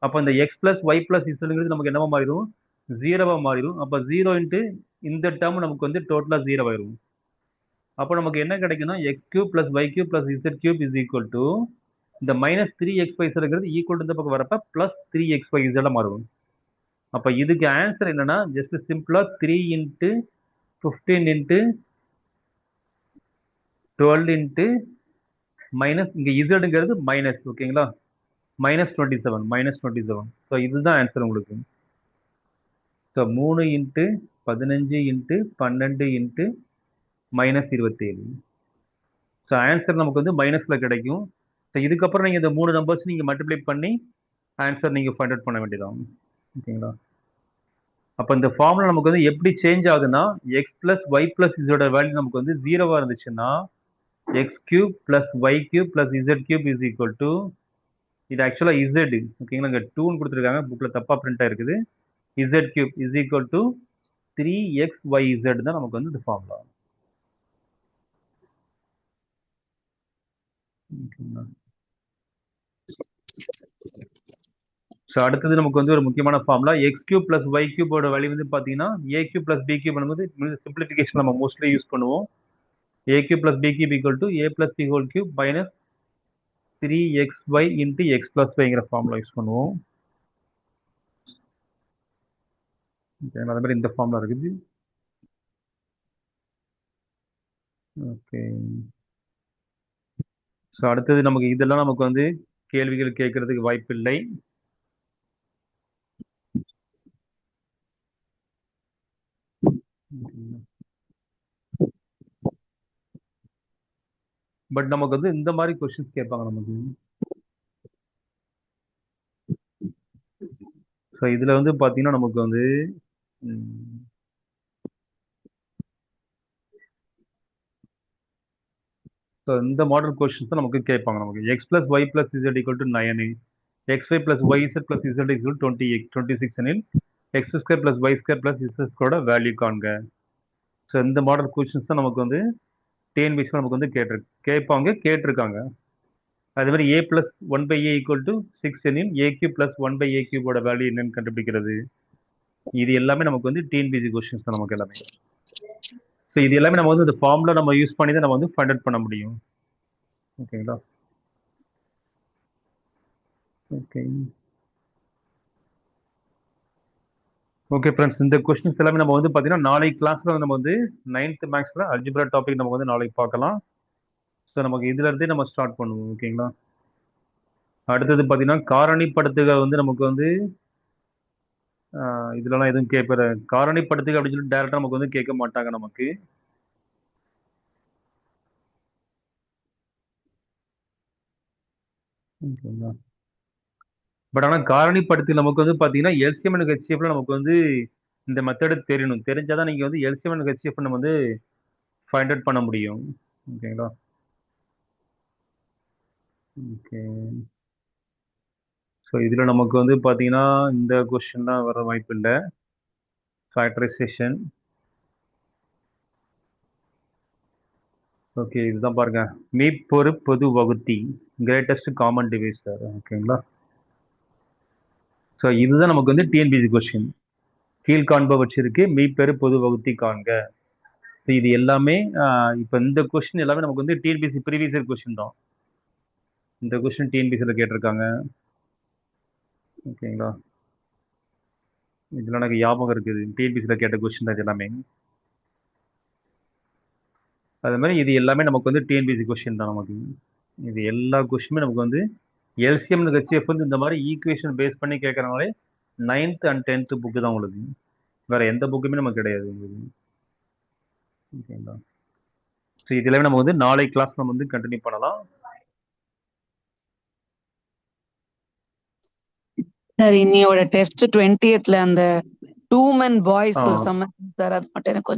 அப்போ இந்த எக்ஸ் பிளஸ் ஒய் பிளஸ் இசட்ங்கிறது நமக்கு என்னவா மாறிடும், 0வா மாறிடும். அப்போ 0 இன்ட்டு இந்த டேர்ம் நமக்கு வந்து டோட்டலாக 0 ஆயிடும். அப்போ நமக்கு என்ன கிடைக்குன்னா x cube plus y cube plus z cube is equal to இந்த மைனஸ் 3xyzங்கிறது ஈக்குவல் டு இந்த பக்கம் வரப்ப ப்ளஸ் 3xyz மாறும். அப்போ இதுக்கு ஆன்சர் என்னன்னா ஜஸ்ட் சிம்பிளா 3 இன்ட்டு 15 இன்ட்டு 12 இன்ட்டு மைனஸ் இங்கே இசட்ங்கிறது மைனஸ், ஓகேங்களா, -27 -27. ஸோ இதுதான் ஆன்சர் உங்களுக்கு. So 3 into 15 into 12 into -27. So answer நமக்கு வந்து மைனஸில் கிடைக்கும். ஸோ இதுக்கப்புறம் நீங்கள் இந்த 3 நம்பர்ஸ் நீங்கள் மல்டிப்ளை பண்ணி ஆன்சர் நீங்கள் ஃபைண்ட் அவுட் பண்ண வேண்டியதான். ஓகேங்களா? அப்போ இந்த ஃபார்முலா நமக்கு வந்து எப்படி சேஞ்ச் ஆகுதுன்னா, எக்ஸ் பிளஸ் ஒய் பிளஸ் இதோட வேல்யூ நமக்கு வந்து 0வா இருந்துச்சுன்னா x cube plus Y cube plus z cube is equal to, இது ஆக்சுவலாக இசட், ஓகேங்களா? இங்கே 2ன்னு கொடுத்துருக்காங்க, புக்கில் தப்பாக பிரிண்ட் ஆயிருக்குது. Z cube is equal to 3xyz தான் நமக்கு வந்து இந்த ஃபார்முலா. ஸோ அடுத்தது நமக்கு வந்து ஒரு முக்கியமான formula x cube plus y கியூபோட வேல்யூ வந்து பார்த்தீங்கன்னா a cube plus b cube பண்ணும்போது சிம்பிளிஃபிகேஷன் நம்ம மோஸ்ட்லி யூஸ் பண்ணுவோம். A cube plus b cube equal to A plus b whole cube minus 3xy into X plus ஒய்ங்கிற formula use பண்ணுவோம். அதே மாதிரி இந்த ஃபார்முலா இருக்குது. ஓகே. ஸோ அடுத்தது நமக்கு இதெல்லாம் நமக்கு வந்து கேள்விகள் கேட்கறதுக்கு வாய்ப்பு இல்லை. பட் நமக்கு வந்து இந்த மாதிரி கொஸ்டின்ஸ் கேட்பாங்க நமக்கு. ஸோ இதுல வந்து பாத்தீங்கன்னா நமக்கு வந்து ஸோ இந்த மாடல் கொஸ்டின்ஸ் தான் நமக்கு கேட்பாங்க. நமக்கு x plus y plus z equal to 9, xy plus y z plus z equal 26 எனில் x square plus y square plus z ஸ்கொயரோட வேல்யூ காண்க. ஸோ இந்த மாடல் கொஸ்டின்ஸ் தான் நமக்கு வந்து டிஎன்பிஎஸ்சி நமக்கு வந்து கேட்டிருக்காங்க. அதே மாதிரி ஏ பிளஸ் 1/a ஈக்குவல் டு 6 எனில் ஏ கியூப் பிளஸ் 1/a கியூபோட வேல்யூ என்னன்னு கண்டுபிடிக்கிறது. இது எல்லாமே நமக்கு வந்து டிஎன்பிஎஸ்சி கொஸ்டின்ஸ் தான் நமக்கு எல்லாமே. ஸோ இது எல்லாமே நம்ம வந்து இந்த ஃபார்முலா நம்ம யூஸ் பண்ணி தான் நம்ம வந்து ஃபைண்ட் அவுட் பண்ண முடியும். ஓகேங்களா? ஓகே. ஓகே ஃப்ரெண்ட்ஸ், இந்த கொஸ்டின்ஸ் எல்லாமே நம்ம வந்து பார்த்தீங்கன்னா நாளைக்கு கிளாஸ்ல நம்ம வந்து 9th மேக்ஸ்ல அல்ஜிப்ரா டாபிக் நமக்கு வந்து நாளைக்கு பார்க்கலாம். ஸோ நமக்கு இதுல இருந்தே நம்ம ஸ்டார்ட் பண்ணுவோம். ஓகேங்களா? அடுத்தது பார்த்தீங்கன்னா காரணிப்படுத்துக வந்து நமக்கு வந்து இதுலலாம் எதுவும் கேட்பற காரணிப்படுத்துக அப்படின்னு சொல்லி டேரக்டா நமக்கு வந்து கேட்க மாட்டாங்க நமக்கு. ஓகேங்களா? பட் ஆனால் காரணிப்படுத்தி நமக்கு வந்து பார்த்தீங்கன்னா எல்சிஎம் அண்ட் ஹெச்சிஎஃப்ல நமக்கு வந்து இந்த மெத்தடு தெரியணும். தெரிஞ்சாதான் நீங்கள் வந்து எல்சிஎம் அண்ட் ஹெச்சிஎஃப் நம்ம வந்து ஃபைண்ட் அவுட் பண்ண முடியும். ஓகேங்களா? ஓகே. ஸோ இதில் நமக்கு வந்து பார்த்தீங்கன்னா இந்த கொஸ்டின் தான் வர வாய்ப்பு இல்லை. ஃபேக்டரைசேஷன். ஓகே, இதுதான் பாருங்க, மீப்பொரு பொது வகுத்தி கிரேட்டஸ்ட் காமன் டிவைசர். ஓகேங்களா? ஸோ இதுதான் நமக்கு வந்து டிஎன்பிஎஸ்சி கொஸ்டின். கீழ்காண்பவற்றிற்கு மெய்ப்பெரு பொது வகுத்தி காண்க. ஸோ இது எல்லாமே இப்போ இந்த கொஸ்டின் எல்லாமே நமக்கு வந்து டிஎன்பிஎஸ்சி ப்ரீவியஸ் இயர் கொஸ்டின் தான். இந்த கொஸ்டின் டிஎன்பிஎஸ்சியில் கேட்டிருக்காங்க. ஓகேங்களா? இதெல்லாம் எனக்கு ஞாபகம் இருக்குது, டிஎன்பிஎஸ்சியில் கேட்ட கொஸ்டின் தான் இது எல்லாமே. அது மாதிரி இது எல்லாமே நமக்கு வந்து டிஎன்பிஎஸ்சி கொஸ்டின் தான். நமக்கு இது எல்லா கொஸ்டினுமே நமக்கு வந்து எல்சிஎம் ஹெச்சிஎஃப் வந்து இந்த மாதிரி ஈக்குவேஷன் பேஸ் பண்ணி கேட்கறனாலே 9th and 10th புக்கு தான் உங்களுக்கு. வேற எந்த புக்குமே நமக்கு கிடையாது உங்களுக்கு. ஓகேங்களா? ஸோ இது எல்லாமே நம்ம வந்து நாளை கிளாஸ் நம்ம வந்து கண்டினியூ பண்ணலாம். சார் இன்னையோட டெஸ்ட் 20th அந்த 2 men boys சார் அது மட்டும் எனக்கு